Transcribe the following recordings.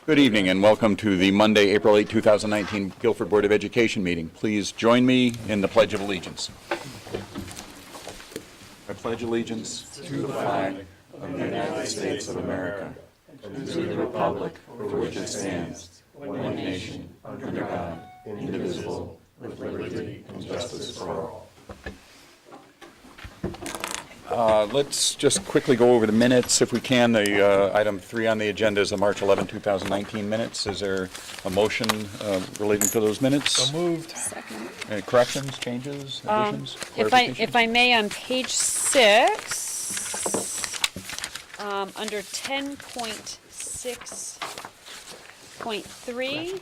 Good evening and welcome to the Monday, April 8, 2019 Guilford Board of Education meeting. Please join me in the Pledge of Allegiance. I pledge allegiance to the flag of the United States of America and to the republic for which it stands, one nation, under God, indivisible, with liberty and justice for all. Let's just quickly go over the minutes, if we can. The item 3 on the agenda is the March 11, 2019 minutes. Is there a motion relating to those minutes? So moved. Second. Any corrections, changes, additions, If I may, on page 6, under 10.6.3,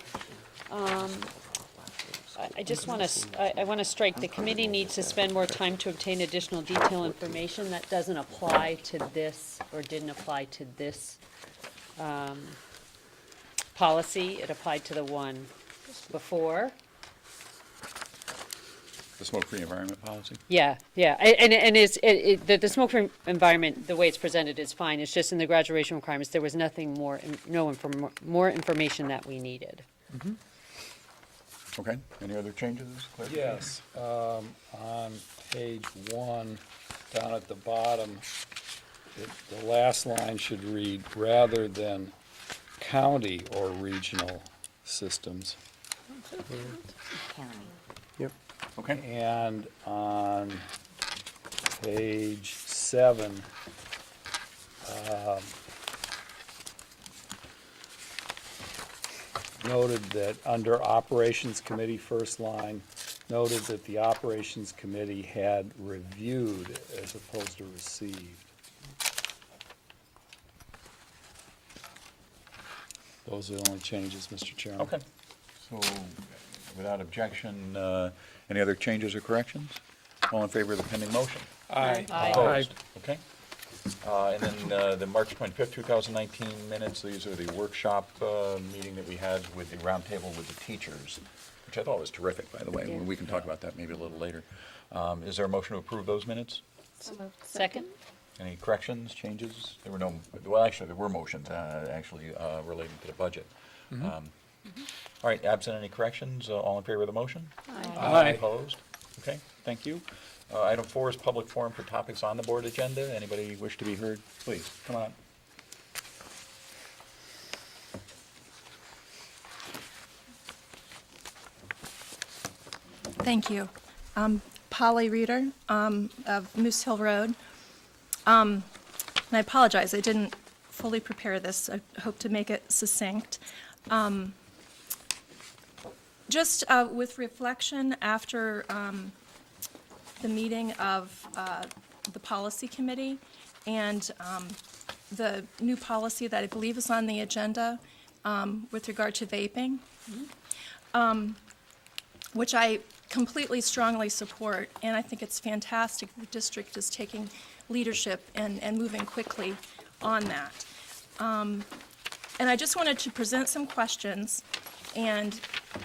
I just want to, I want to strike, the committee needs to spend more time to obtain additional detailed information. That doesn't apply to this, or didn't apply to this policy. It applied to the one before. The smoke-free environment policy? Yeah, and the smoke-free environment, the way it's presented is fine. It's just in the graduation requirements, there was nothing more, more information that we needed. Mm-hmm. Okay, any other changes? Yes, on page 1, down at the bottom, the last line should read, rather than county or regional systems. Okay. And on page 7, noted that under Operations Committee, first line, noted that the Operations Committee had reviewed as opposed to received. Those are the only changes, Mr. Chairman. Okay. So, without objection, any other changes or corrections? All in favor of the pending motion? Aye. Opposed? Okay. And then the March 25th, 2019 minutes, these are the workshop meeting that we had with the roundtable with the teachers, which I thought was terrific, by the way. Yeah. We can talk about that maybe a little later. Is there a motion to approve those minutes? Second? Any corrections, changes? There were no, well, actually, there were motions relating to the budget. All right, absent any corrections, all in favor of the motion? Aye. Opposed? Okay, thank you. Item 4 is public forum for topics on the board agenda. Anybody wish to be heard? Please, come on. Thank you. Polly Reeder of Moose Hill Road. And I apologize, I didn't fully prepare this. I hope to make it succinct. Just with reflection after the meeting of the policy committee and the new policy that I believe is on the agenda with regard to vaping, which I completely strongly support, and I think it's fantastic the district is taking leadership and moving quickly on that. And I just wanted to present some questions, and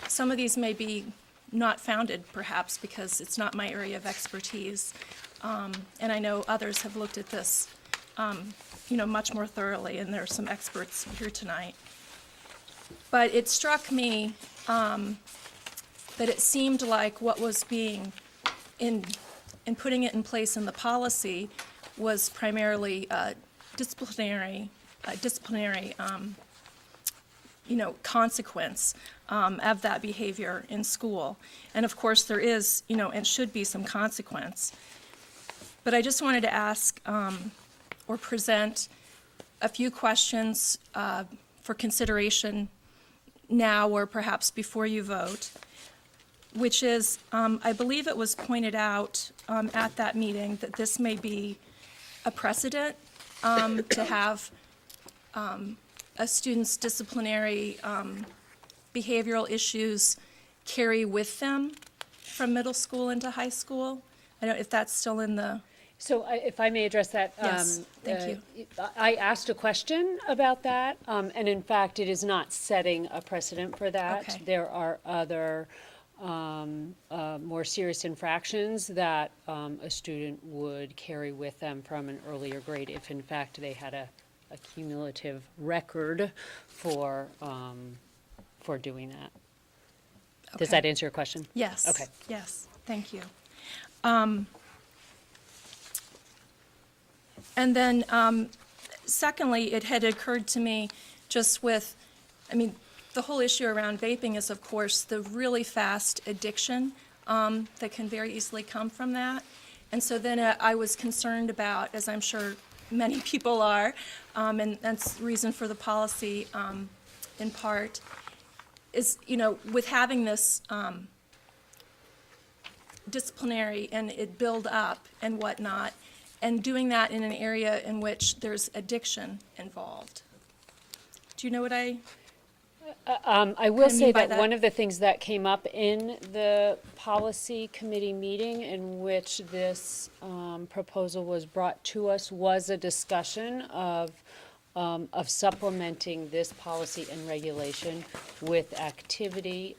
some of these may be not founded, perhaps, because it's not my area of expertise. And I know others have looked at this, much more thoroughly, and there are some experts here tonight. But it struck me that it seemed like what was being, in putting it in place in the policy, was primarily disciplinary consequence of that behavior in school. And of course, there is, and should be some consequence. But I just wanted to ask or present a few questions for consideration now or perhaps before you vote, which is, I believe it was pointed out at that meeting that this may be a precedent to have a student's disciplinary behavioral issues carry with them from middle school into high school. I don't know if that's still in the... So if I may address that. Yes, thank you. I asked a question about that, and in fact, it is not setting a precedent for that. Okay. There are other more serious infractions that a student would carry with them from an earlier grade if in fact they had a a cumulative record for doing that. Does Okay. that answer your question? Yes. Okay. Yes, thank you. And then, secondly, it had occurred to me just with, I mean, the whole issue around vaping is, of course, the really fast addiction that can very easily come from that. And so then I was concerned about, as I'm sure many people are, and that's the reason for the policy in part, is, with having this disciplinary and it build up and whatnot, and doing that in an area in which there's addiction involved. Do you know what I I will I mean say by that that- one of the things that came up in the policy committee meeting in which this proposal was brought to us was a discussion of supplementing this policy and regulation with activity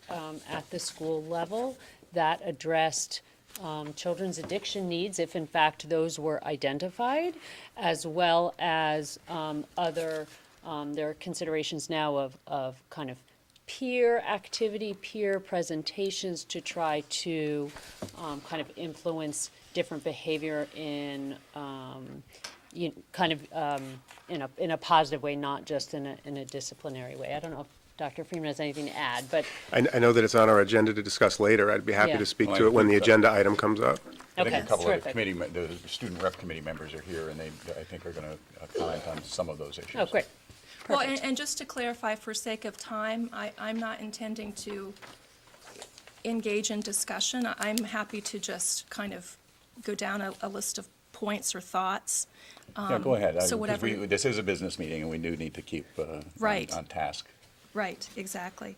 at the school level that addressed children's addiction needs, if in fact those were identified, as well as other, there are considerations now of kind of peer activity, peer presentations to try to kind of influence different behavior in in a positive way, not just in a disciplinary way. I don't know if Dr. Freeman has anything to add, but I know that it's on our agenda to discuss later. I'd be happy Yeah. to speak Well, to I it when the think, agenda item comes up. I okay, think a couple of terrific. the student rep committee members are here, and they, I think, are going to comment on some of those issues. Oh, great. Well, Perfect. and just to clarify, for sake of time, I'm not intending to engage in discussion. I'm happy to just kind of go down a list of points or thoughts. Yeah, go ahead. so Because whatever- this is a business meeting, and we do need to keep Right. on task. Right, exactly.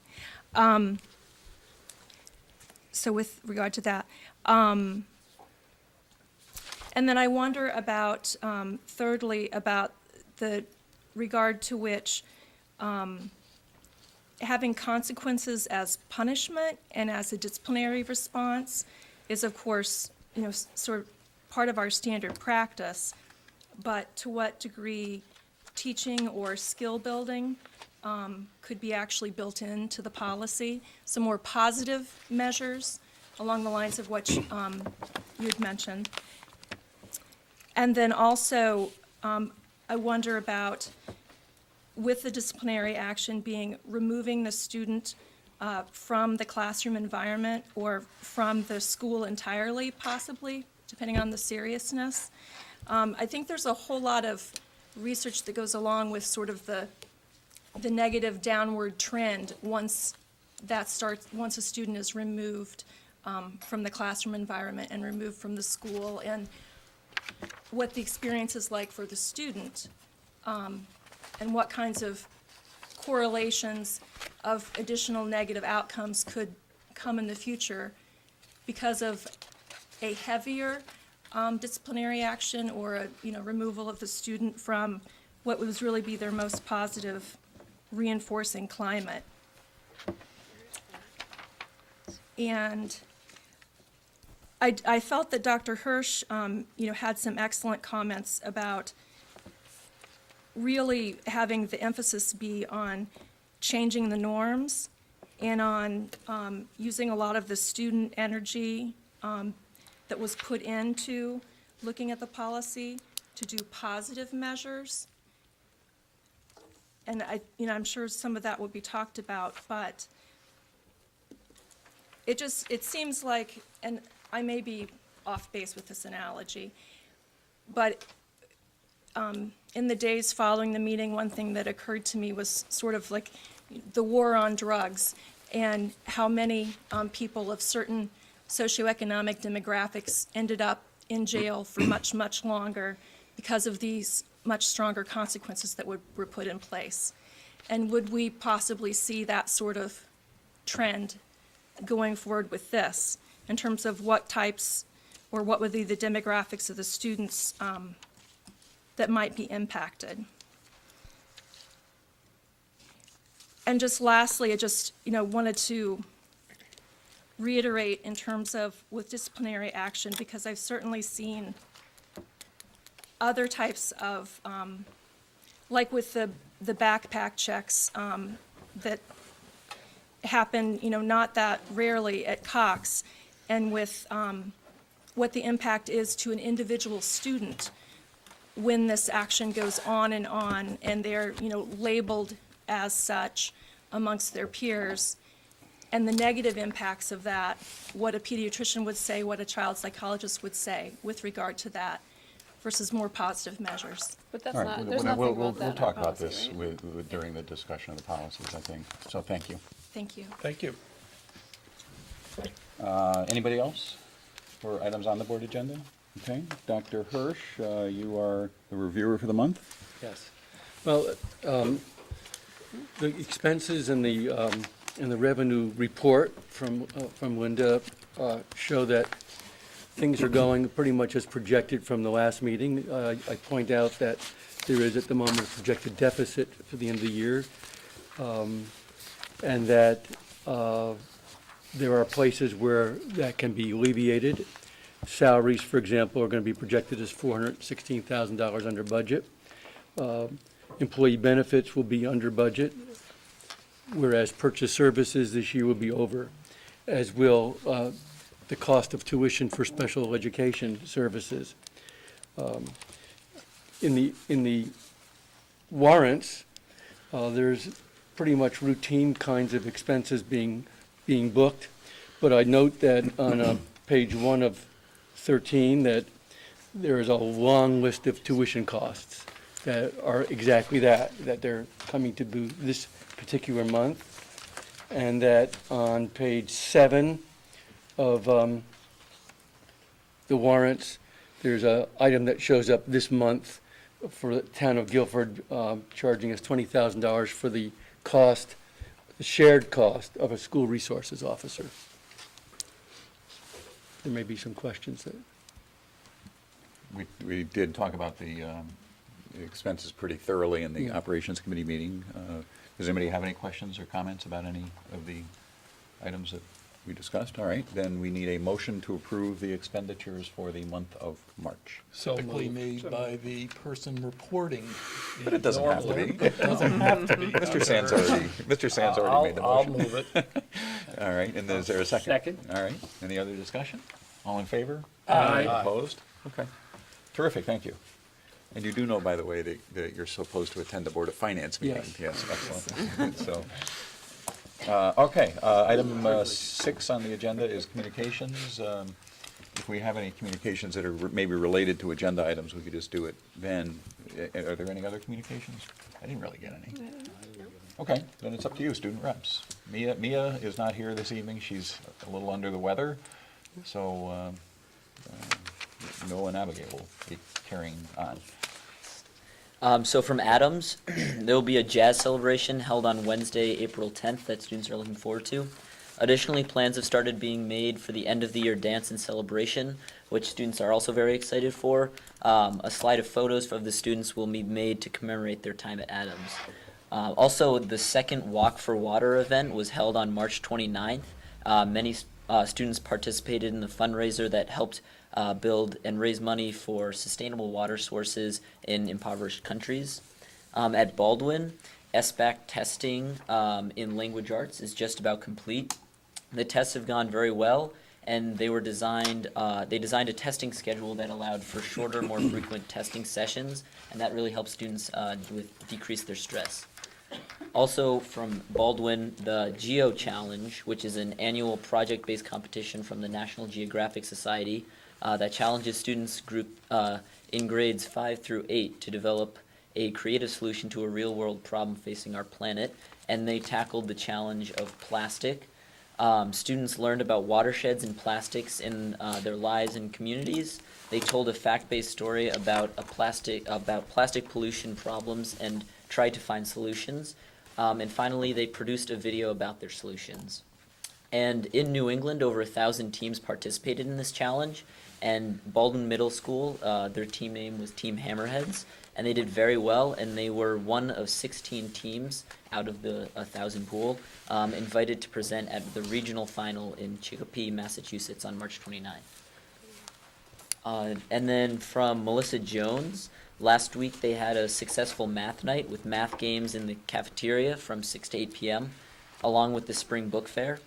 So with regard to that, and then I wonder about, thirdly, about the regard to which having consequences as punishment and as a disciplinary response is, of course, sort of part of our standard practice, but to what degree teaching or skill building could be actually built into the policy, some more positive measures along the lines of what you had mentioned. And then also, I wonder about, with the disciplinary action being removing the student from the classroom environment or from the school entirely, possibly, depending on the seriousness. I think there's a whole lot of research that goes along with sort of the negative downward trend once a student is removed from the classroom environment and removed from the school, and what the experience is like for the student, and what kinds of correlations of additional negative outcomes could come in the future because of a heavier disciplinary action or a removal of the student from what would really be their most positive reinforcing climate. And I felt that Dr. Hirsch, had some excellent comments about really having the emphasis be on changing the norms and on using a lot of the student energy that was put into looking at the policy to do positive measures. And I'm sure some of that will be talked about, but it seems like, and I may be off base with this analogy, but in the days following the meeting, one thing that occurred to me was sort of like the war on drugs and how many people of certain socioeconomic demographics ended up in jail for much, much longer because of these much stronger consequences that were put in place. And would we possibly see that sort of trend going forward with this, in terms of what types, or what would be the demographics of the students that might be impacted? And just lastly, I just, wanted to reiterate in terms of with disciplinary action, because I've certainly seen other types of like with the backpack checks that happen, not that rarely at Cox, and with what the impact is to an individual student when this action goes on, and they're, labeled as such amongst their peers, and the negative impacts of that, what a pediatrician would say, what a child psychologist would say with regard to that, versus more positive measures. But that's All right, not, there's nothing we'll about that in our talk about policy, this right? during the discussion of the policies, I think. So thank you. Thank you. Thank you. Anybody else for items on the board agenda? Okay, Dr. Hirsch, you are the reviewer for the month. Yes. Well, the expenses and the revenue report from Linda show that things are going pretty much as projected from the last meeting. I point out that there is at the moment a projected deficit for the end of the year, and that there are places where that can be alleviated. Salaries, for example, are going to be projected as $416,000 under budget. Employee benefits will be under budget, whereas purchase services this year will be over, as will the cost of tuition for special education services. In the warrants, there's pretty much routine kinds of expenses being booked, but I note that on page 1 of 13 that there is a long list of tuition costs that are exactly that they're coming to this particular month, and that on page 7 of the warrants, there's an item that shows up this month for the town of Guilford, charging us $20,000 for the shared cost of a school resources officer. There may be some questions that. We did talk about the expenses pretty thoroughly in the Yeah. Operations Committee meeting. Does anybody have any questions or comments about any of the items that we discussed? All right, then we need a motion to approve the expenditures for the month of March. So made by the person reporting. It doesn't have to be. It doesn't have to be. Mr. Sands already made the I'll motion. move it. All right, and is there a second? Second. All right, any other discussion? All in favor? Aye. Opposed? Okay, terrific, thank you. And you do know, by the way, that you're supposed to attend the Board of Finance meeting? Yes. Excellent. So, okay, item 6 on the agenda is communications. If we have any communications that are maybe related to agenda items, we could just do it then. Are there any other communications? I didn't really get any. Okay, then it's up to you, student reps. Mia is not here this evening. She's a little under the weather. So Noah and Abigail will be carrying on. So from Adams, there will be a jazz celebration held on Wednesday, April 10th that students are looking forward to. Additionally, plans have started being made for the end of the year dance and celebration, which students are also very excited for. A slide of photos of the students will be made to commemorate their time at Adams. Also, the second Walk for Water event was held on March 29th. Many students participated in the fundraiser that helped build and raise money for sustainable water sources in impoverished countries. At Baldwin, SBAC testing in language arts is just about complete. The tests have gone very well, and they designed a testing schedule that allowed for shorter, more frequent testing sessions, and that really helps students decrease their stress. Also from Baldwin, the Geo Challenge, which is an annual project-based competition from the National Geographic Society that challenges students in grades 5 through 8 to develop a creative solution to a real-world problem facing our planet, and they tackled the challenge of plastic. Students learned about watersheds and plastics in their lives and communities. They told a fact-based story about plastic pollution problems and tried to find solutions. And finally, they produced a video about their solutions. And in New England, over 1,000 teams participated in this challenge. And Baldwin Middle School, their team name was Team Hammerheads, and they did very well. And they were one of 16 teams out of the 1,000 pool invited to present at the regional final in Chicopee, Massachusetts, on March 29th. And then from Melissa Jones, Last week, they had a successful math night with math games in the cafeteria from 6 to 8 p.m., along with the spring book fair.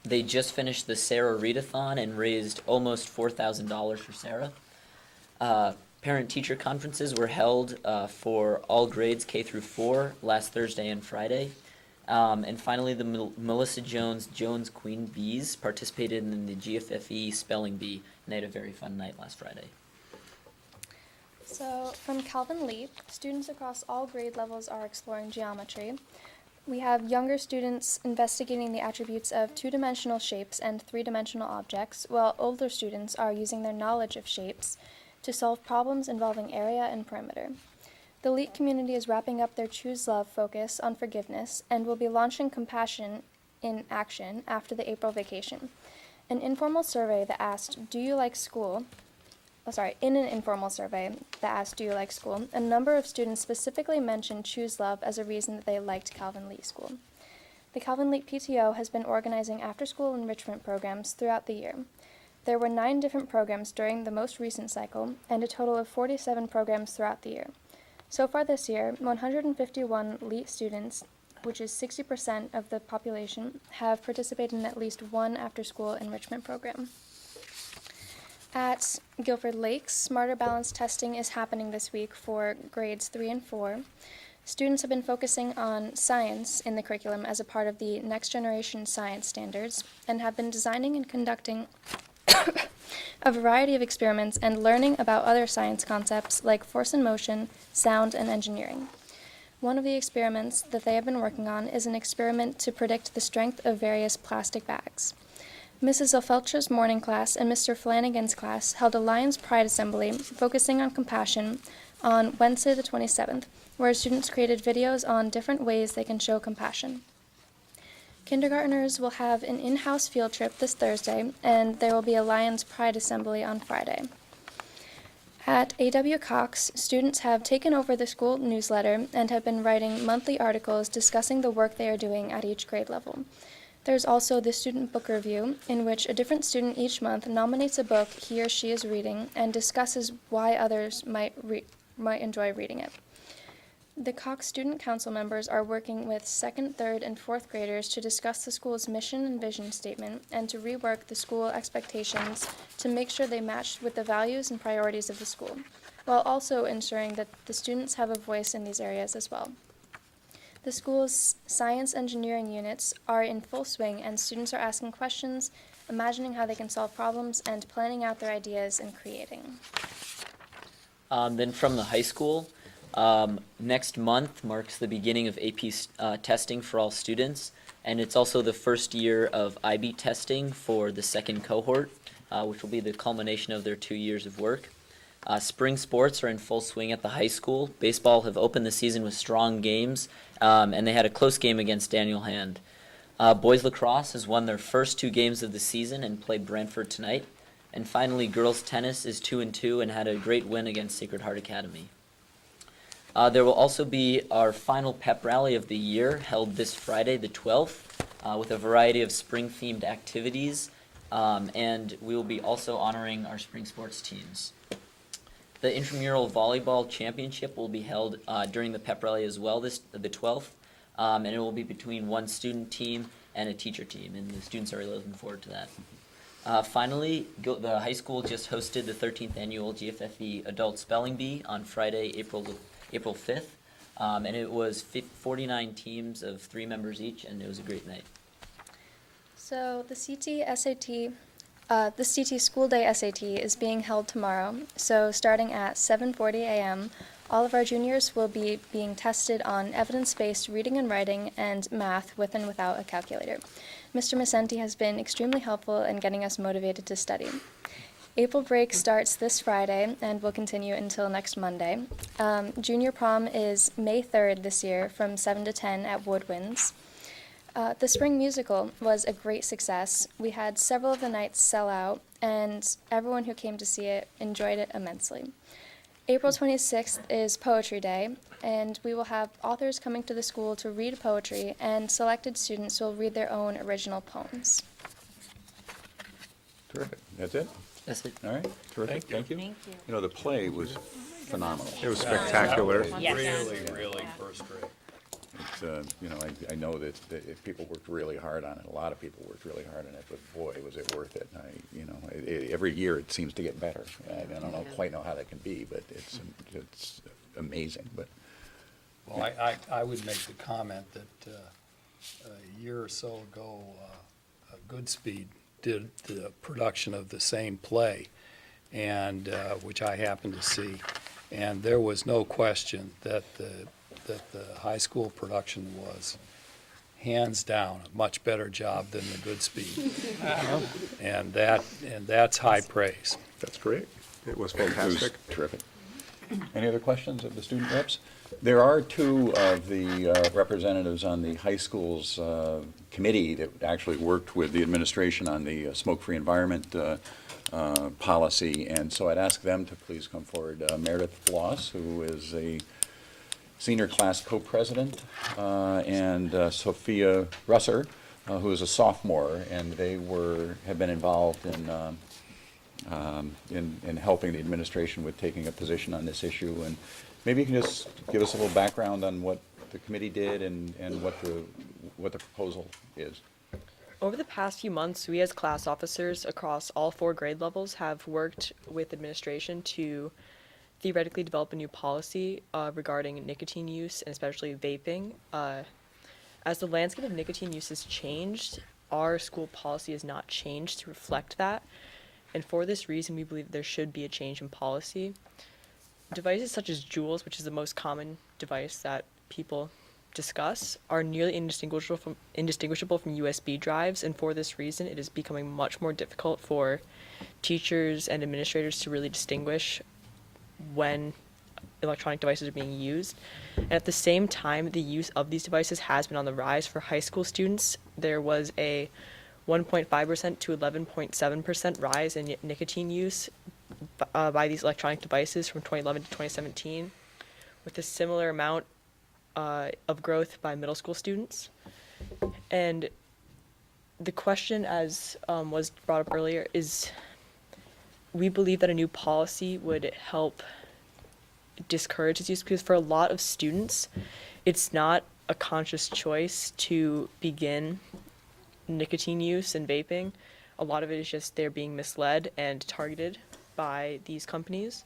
They just finished the Sarah Readathon and raised almost $4,000 for Sarah. Parent-teacher conferences were held for all grades K through 4 last Thursday and Friday. And finally, the Melissa Jones Queen Bees participated in the GFFE Spelling Bee, and they had a very fun night last Friday. So, from Calvin Leap, students across all grade levels are exploring geometry. We have younger students investigating the attributes of two-dimensional shapes and three-dimensional objects, while older students are using their knowledge of shapes to solve problems involving area and perimeter. The LEAP community is wrapping up their Choose Love focus on forgiveness and will be launching Compassion in Action after the April vacation. An informal survey that asked, in an informal survey that asked, do you like school, a number of students specifically mentioned Choose Love as a reason that they liked Calvin Lee School. The Calvin Lee PTO has been organizing after-school enrichment programs throughout the year. There were 9 different programs during the most recent cycle, and a total of 47 programs throughout the year. So far this year, 151 LEAT students, which is 60% of the population, have participated in at least one after-school enrichment program. At Guilford Lakes, Smarter Balance testing is happening this week for grades 3 and 4. Students have been focusing on science in the curriculum as a part of the Next Generation Science Standards and have been designing and conducting a variety of experiments and learning about other science concepts like force and motion, sound, and engineering. One of the experiments that they have been working on is an experiment to predict the strength of various plastic bags. Mrs. Ofeltra's morning class and Mr. Flanagan's class held a Lions Pride assembly focusing on compassion on Wednesday the 27th, where students created videos on different ways they can show compassion. Kindergartners will have an in-house field trip this Thursday, and there will be a Lions Pride assembly on Friday. At A.W. Cox, students have taken over the school newsletter and have been writing monthly articles discussing the work they are doing at each grade level. There's also the Student Book Review, in which a different student each month nominates a book he or she is reading and discusses why others might enjoy reading it. The Cox Student Council members are working with 2nd, 3rd, and 4th graders to discuss the school's mission and vision statement and to rework the school expectations to make sure they match with the values and priorities of the school, while also ensuring that the students have a voice in these areas as well. The school's science engineering units are in full swing, and students are asking questions, imagining how they can solve problems, and planning out their ideas and creating. Then from the high school, next month marks the beginning of AP testing for all students, and it's also the first year of IB testing for the 2nd cohort, which will be the culmination of their 2 years of work. Spring sports are in full swing at the high school. Baseball have opened the season with strong games, and they had a close game against Daniel Hand. Boys lacrosse has won their first 2 games of the season and played Brantford tonight. And finally, girls tennis is 2-2 and had a great win against Sacred Heart Academy. There will also be our final pep rally of the year held this Friday, the 12th, with a variety of spring-themed activities, and we will be also honoring our spring sports teams. The intramural volleyball championship will be held during the pep rally as well, the 12th, and it will be between one student team and a teacher team, and the students are really looking forward to that. Finally, the high school just hosted the 13th annual GFFE Adult Spelling Bee on Friday, April 5th, and it was 49 teams of 3 members each, and it was a great night. So the CT School Day SAT is being held tomorrow. So starting at 7:40 a.m., all of our juniors will be being tested on evidence-based reading and writing and math with and without a calculator. Mr. Macenti has been extremely helpful in getting us motivated to study. April break starts this Friday and will continue until next Monday. Junior prom is May 3rd this year from 7 to 10 at Woodwinds. The spring musical was a great success. We had several of the nights sell out, and everyone who came to see it enjoyed it immensely. April 26th is Poetry Day, and we will have authors coming to the school to read poetry, and selected students will read their own original poems. Terrific. That's it? That's it. All right, terrific, thank you. Thank you. You know, the play was phenomenal. It was spectacular. Really first rate. It's, you know, I know that if people worked really hard on it, a lot of people worked really hard on it, but boy, was it worth it. You know, every year it seems to get better. I don't quite know how that can be, but it's amazing, but. Well, I would make the comment that a year or so ago, Goodspeed did the production of the same play, and, which I happened to see, and there was no question that the high school production was hands down a much better job than the Goodspeed. And that's high praise. That's great. It was It was fantastic. terrific. Any other questions of the student reps? There are two of the representatives on the high school's committee that actually worked with the administration on the smoke-free environment policy, and so I'd ask them to please come forward. Meredith Bloss, who is a senior class co-president, and Sophia Russer, who is a sophomore, and they have been involved in helping the administration with taking a position on this issue. And maybe you can just give us a little background on what the committee did and what the proposal is. Over the past few months, we as class officers across all 4 grade levels have worked with administration to theoretically develop a new policy regarding nicotine use and especially vaping. As the landscape of nicotine use has changed, our school policy has not changed to reflect that. And for this reason, we believe there should be a change in policy. Devices such as Juuls, which is the most common device that people discuss, are nearly indistinguishable from USB drives, and for this reason, it is becoming much more difficult for teachers and administrators to really distinguish when electronic devices are being used. And at the same time, the use of these devices has been on the rise for high school students. There was a 1.5% to 11.7% rise in nicotine use by these electronic devices from 2011 to 2017, with a similar amount of growth by middle school students. And the question, as was brought up earlier, is we believe that a new policy would help discourage its use, because for a lot of students, it's not a conscious choice to begin nicotine use and vaping. A lot of it is just they're being misled and targeted by these companies.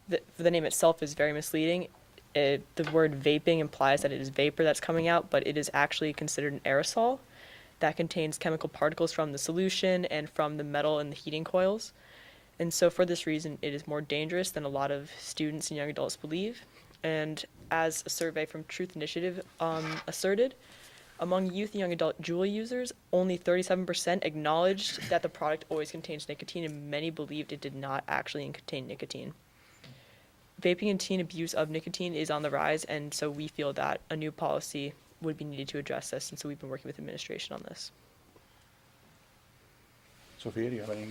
The name itself is very misleading. The word vaping implies that it is vapor that's coming out, but it is actually considered an aerosol that contains chemical particles from the solution and from the metal in the heating coils. And so for this reason, it is more dangerous than a lot of students and young adults believe. And as a survey from Truth Initiative asserted, among youth and young adult Juul users, only 37% acknowledged that the product always contains nicotine, and many believed it did not actually contain nicotine. Vaping and teen abuse of nicotine is on the rise, and so we feel that a new policy would be needed to address this, and so we've been working with administration on this. Sophia, do you have any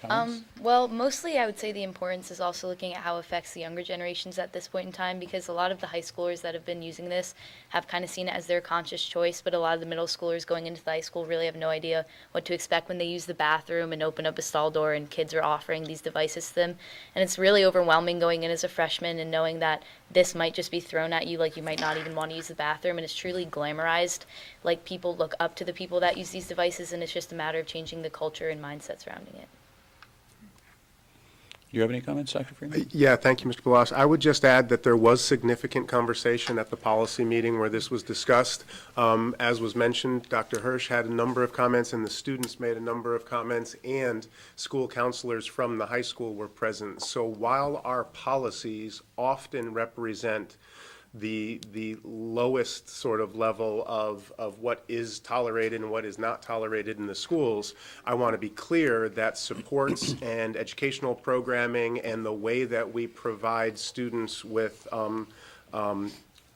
comments? Well, mostly I would say the importance is also looking at how it affects the younger generations at this point in time, because a lot of the high schoolers that have been using this have kind of seen it as their conscious choice, but a lot of the middle schoolers going into the high school really have no idea what to expect when they use the bathroom and open up a stall door and kids are offering these devices to them. And it's really overwhelming going in as a freshman and knowing that this might just be thrown at you, like you might not even want to use the bathroom, and it's truly glamorized. Like, people look up to the people that use these devices, and it's just a matter of changing the culture and mindset surrounding it. Do you have any comments, Dr. Freeman? Yeah, thank you, Mr. Blas. I would just add that there was significant conversation at the policy meeting where this was discussed. As was mentioned, Dr. Hirsch had a number of comments, and the students made a number of comments, and school counselors from the high school were present. So while our policies often represent the lowest sort of level of what is tolerated and what is not tolerated in the schools, I want to be clear that supports and educational programming and the way that we provide students with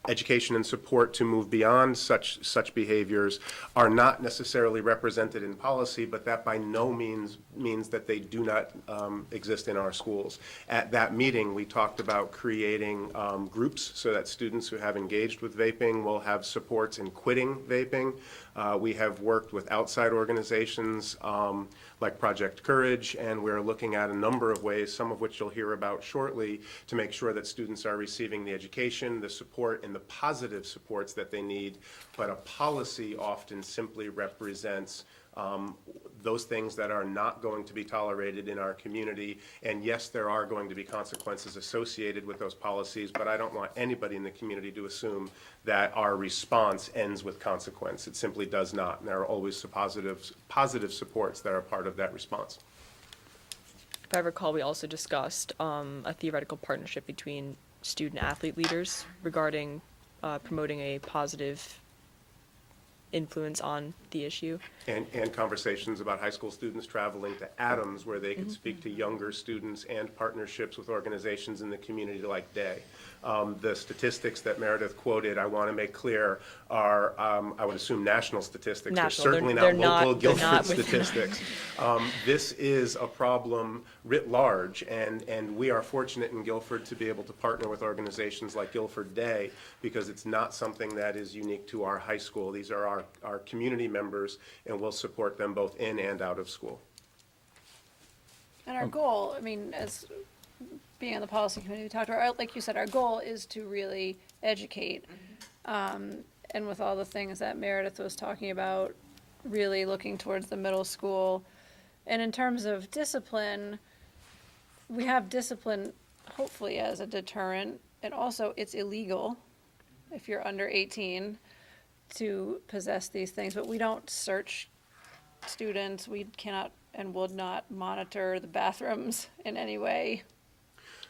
education and support to move beyond such behaviors are not necessarily represented in policy, but that by no means means that they do not exist in our schools. At that meeting, we talked about creating groups so that students who have engaged with vaping will have supports in quitting vaping. We have worked with outside organizations like Project Courage, and we're looking at a number of ways, some of which you'll hear about shortly, to make sure that students are receiving the education, the support, and the positive supports that they need. But a policy often simply represents those things that are not going to be tolerated in our community. And yes, there are going to be consequences associated with those policies, but I don't want anybody in the community to assume that our response ends with consequence. It simply does not. And there are always positive supports that are part of that response. If I recall, we also discussed a theoretical partnership between student-athlete leaders regarding promoting a positive influence on the issue. And conversations about high school students traveling to Adams where they could speak to younger students, and partnerships with organizations in the community like DAY. The statistics that Meredith quoted, I want to make clear, are, I would assume, national statistics. National. They're certainly They're not local not Guilford with- statistics. This is a problem writ large, and we are fortunate in Guilford to be able to partner with organizations like Guilford Day, because it's not something that is unique to our high school. These are our community members, and we'll support them both in and out of school. And our goal, I mean, as being on the policy committee, we talked about, like you said, our goal is to really educate. And with all the things that Meredith was talking about, really looking towards the middle school. And in terms of discipline, we have discipline hopefully as a deterrent, and also it's illegal if you're under 18 to possess these things, but we don't search students. We cannot and would not monitor the bathrooms in any way.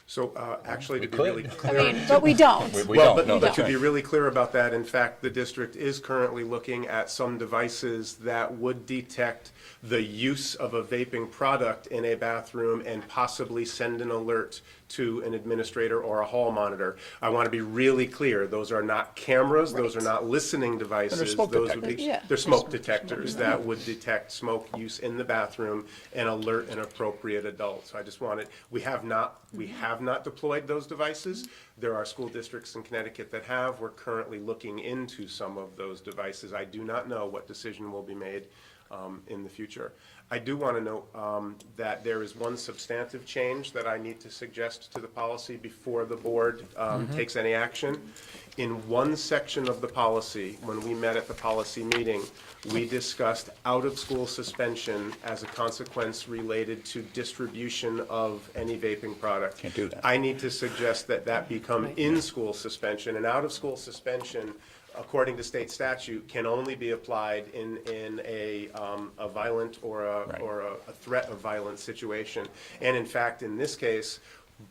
So actually, to be could. really I clear. mean, but we don't. We Well, don't, no, but that's to be right. really clear about that, in fact, the district is currently looking at some devices that would detect the use of a vaping product in a bathroom and possibly send an alert to an administrator or a hall monitor. I want to be really clear, those are not cameras, those are not listening devices. smoke Those would detectors. be, Yeah. they're smoke detectors that would detect smoke use in the bathroom and alert an appropriate adult. So I just wanted, we have not deployed those devices. There are school districts in Connecticut that have. We're currently looking into some of those devices. I do not know what decision will be made in the future. I do want to note that there is one substantive change that I need to suggest to the policy before the board takes any action. In one section of the policy, when we met at the policy meeting, we discussed out-of-school suspension as a consequence related to distribution of any vaping product. Can't do that. I need to suggest that that become in-school suspension. And out-of-school suspension, according to state statute, can only be applied in a violent or a threat of violence situation. And in fact, in this case,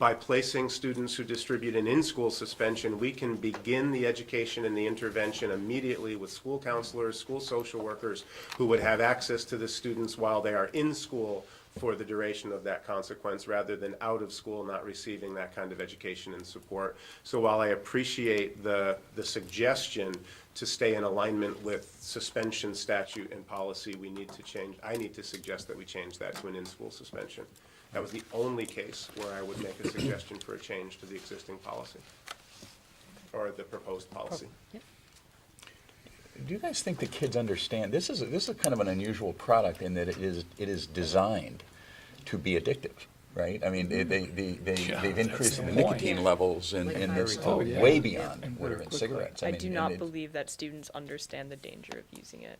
by placing students who distribute an in-school suspension, we can begin the education and the intervention immediately with school counselors, school social workers, who would have access to the students while they are in school for the duration of that consequence, rather than out of school not receiving that kind of education and support. So while I appreciate the suggestion to stay in alignment with suspension statute and policy, I need to suggest that we change that to an in-school suspension. That was the only case where I would make a suggestion for a change to the existing policy, or the proposed policy. Do you guys think the kids understand, this is kind of an unusual product in that it is designed to be addictive, right? I mean, they've increased the nicotine levels in this way beyond what are in cigarettes. I mean, do and not it- believe that students understand the danger of using it.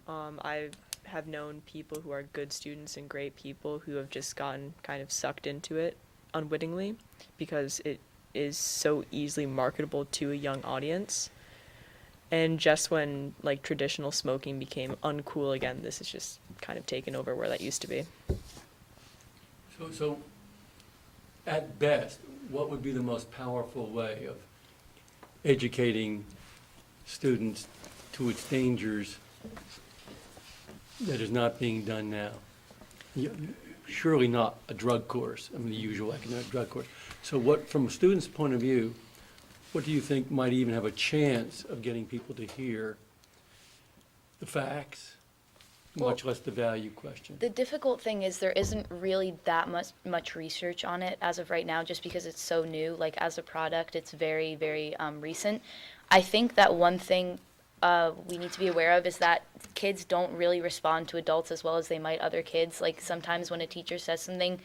I have known people who are good students and great people who have just gotten kind of sucked into it unwittingly because it is so easily marketable to a young audience. And just when like traditional smoking became uncool again, this is just kind of taken over where that used to be. So at best, what would be the most powerful way of educating students to its dangers that is not being done now? Surely not a drug course, I mean, the usual academic drug course. So what, from a student's point of view, what do you think might even have a chance of getting people to hear the facts, much less the value question? The difficult thing is there isn't really that much research on it as of right now, just because it's so new. Like, as a product, it's very, very recent. I think that one thing we need to be aware of is that kids don't really respond to adults as well as they might other kids. Like, sometimes when a teacher says something,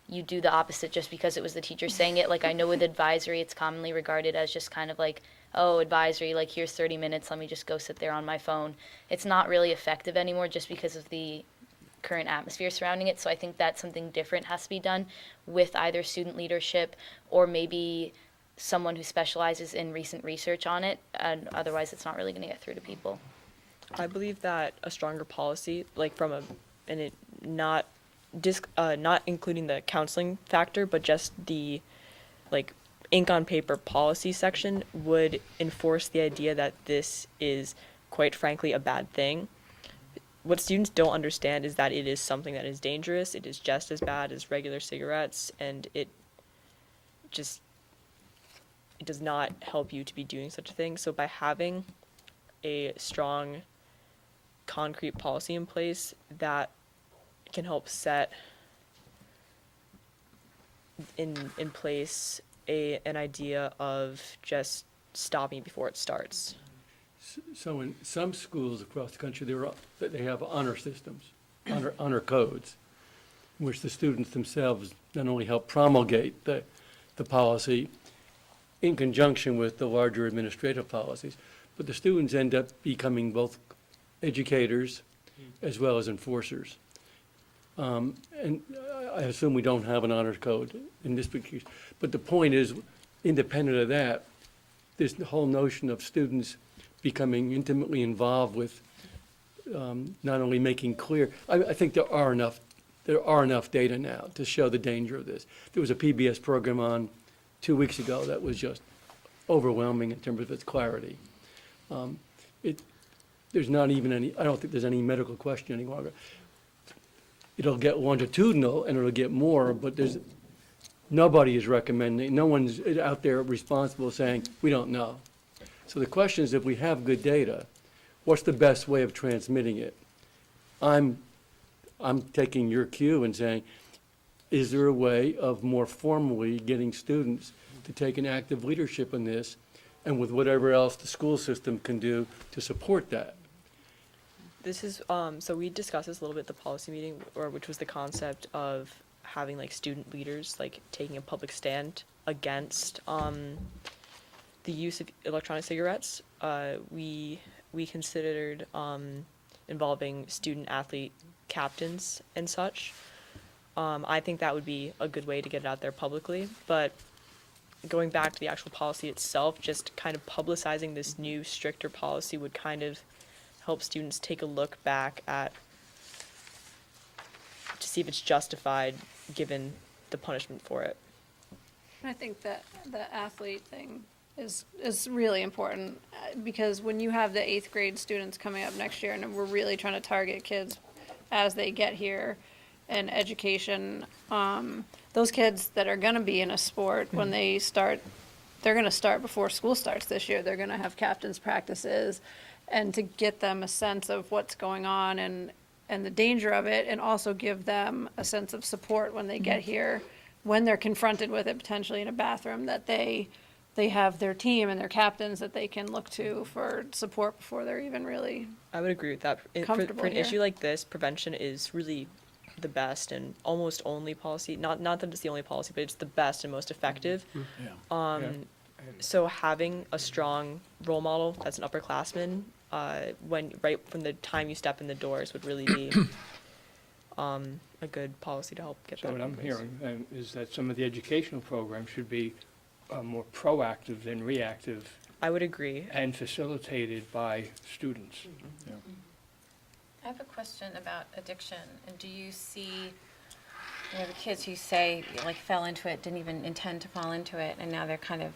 you do the opposite just because it was the teacher saying it. Like, I know with advisory, it's commonly regarded as just kind of like, oh, advisory, like, here's 30 minutes, let me just go sit there on my phone. It's not really effective anymore just because of the current atmosphere surrounding it. So I think that something different has to be done with either student leadership or maybe someone who specializes in recent research on it, and otherwise it's not really going to get through to people. I believe that a stronger policy, like from a, and it not including the counseling factor, but just the like ink on paper policy section would enforce the idea that this is quite frankly a bad thing. What students don't understand is that it is something that is dangerous. It is just as bad as regular cigarettes, and it does not help you to be doing such a thing. So by having a strong, concrete policy in place that can help set in place an idea of just stopping before it starts. So in some schools across the country, they have honor systems, honor codes, in which the students themselves not only help promulgate the policy in conjunction with the larger administrative policies, but the students end up becoming both educators as well as enforcers. And I assume we don't have an honor code in this particular, but the point is, independent of that, this whole notion of students becoming intimately involved with not only making clear, I think there are enough data now to show the danger of this. There was a PBS program on 2 weeks ago that was just overwhelming in terms of its clarity. There's not even any, I don't think there's any medical question any longer. It'll get longitudinal and it'll get more, but nobody is recommending, no one's out there responsible saying, we don't know. So the question is, if we have good data, what's the best way of transmitting it? I'm taking your cue and saying, is there a way of more formally getting students to take an active leadership in this, and with whatever else the school system can do to support that? This is, so we discussed this a little bit at the policy meeting, which was the concept of having like student leaders, like taking a public stand against the use of electronic cigarettes. We considered involving student athlete captains and such. I think that would be a good way to get it out there publicly, but going back to the actual policy itself, just kind of publicizing this new stricter policy would kind of help students take a look back at, to see if it's justified given the punishment for it. I think that the athlete thing is really important, because when you have the 8th grade students coming up next year, and we're really trying to target kids as they get here in education, those kids that are going to be in a sport when they start, they're going to start before school starts this year. They're going to have captains practices, and to get them a sense of what's going on and the danger of it, and also give them a sense of support when they get here, when they're confronted with it potentially in a bathroom, that they have their team and their captains that they can look to for support before they're even really I would agree with that. comfortable For an here. issue like this, prevention is really the best and almost only policy. Not that it's the only policy, but it's the best and most effective. So having a strong role model that's an upperclassman, right from the time you step in the doors, would really be a good policy to help get that. So what in I'm place. hearing is that some of the educational programs should be more proactive than reactive I would agree. and facilitated by students. I have a question about addiction. And do you see, the kids who say, like, fell into it, didn't even intend to fall into it, and now they're kind of,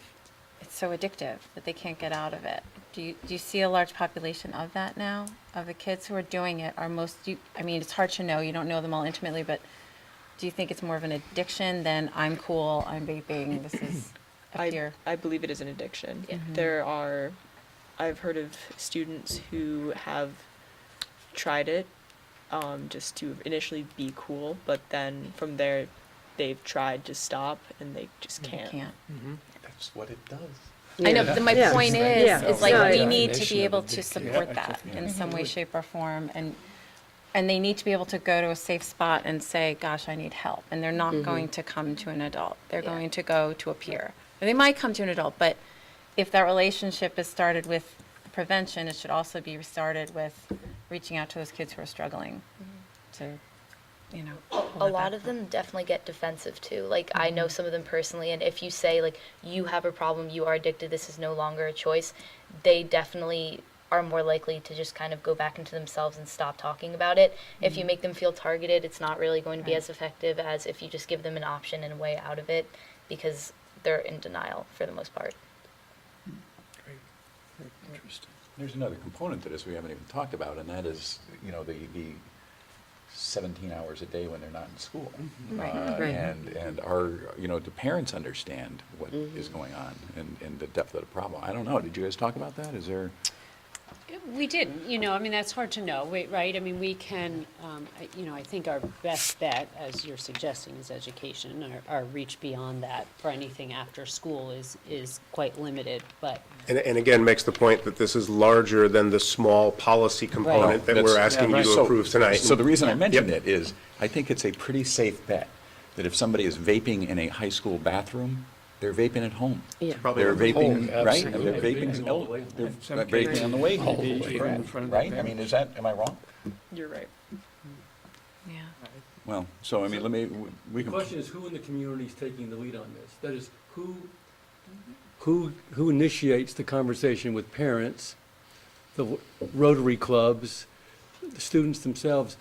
it's so addictive that they can't get out of it. Do you see a large population of that now? Of the kids who are doing it, I mean, it's hard to know, you don't know them all intimately, but do you think it's more of an addiction than I'm cool, I'm vaping, this is... appear? I believe it is an addiction. Yeah. I've heard of students who have tried it just to initially be cool, but then from there they've tried to stop and they just can't. That's what it does. I know, but my Yeah. point Yeah. is like, Yeah. we need to Definition be of able to addictive. support that in some way, shape, or form, and they need to be able to go to a safe spot and say, gosh, I need help, and they're not going to come to an adult, they're Yeah. going to go to a peer. Or they might come to an adult, but if that relationship is started with prevention, it should also be started with reaching out to those kids who are struggling to, you know. A lot of them definitely get defensive too. Like I know some of them personally, and if you say like you have a problem, you are addicted, this is no longer a choice, they definitely are more likely to just kind of go back into themselves and stop talking about it. If you make them feel targeted, it's not really going to be as effective as if you just give them an option and a way out of it, because they're in denial for the most part. Interesting. There's another component to this we haven't even talked about, and that is, you know, the 17 hours a day when they're not in school. Right. And our, you know, do parents understand what is going on and the depth of the problem? I don't know. Did you guys talk about that? Is there? We didn't, you know, I mean, that's hard to know, right? I mean, we can, you know, I think our best bet, as you're suggesting, is education. Our reach beyond that for anything after school is quite limited, but. And again, makes the point that this is larger than the small policy component that we're asking you to approve tonight. So the reason I mentioned it is, I think it's a pretty safe bet that if somebody is vaping in a high school bathroom, they're vaping at home. Probably They're at home. vaping, right? Absolutely. They're vaping, all the way home. they're Some vaping kids on the way maybe home, even in front of right? their I mean, am I wrong? You're right. Yeah. Well, so I mean, we The can. question is, who in the community is taking the lead on this? That is, who initiates the conversation with parents, the Rotary clubs, the students themselves?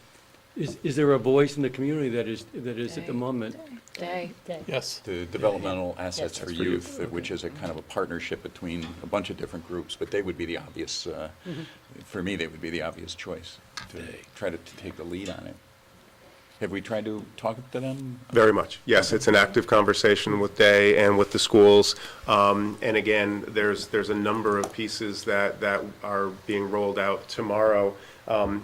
Is there a voice in the community that is at the moment? Yes. The developmental assets Yes. for youth, which is a kind of a partnership between a bunch of different groups, but they would be the obvious, for me, they would be the obvious choice to try to take the lead on it. Have we tried to talk to them? Very much, yes. It's an active conversation with Day and with the schools. And again, there's a number of pieces that are being rolled out tomorrow. I'm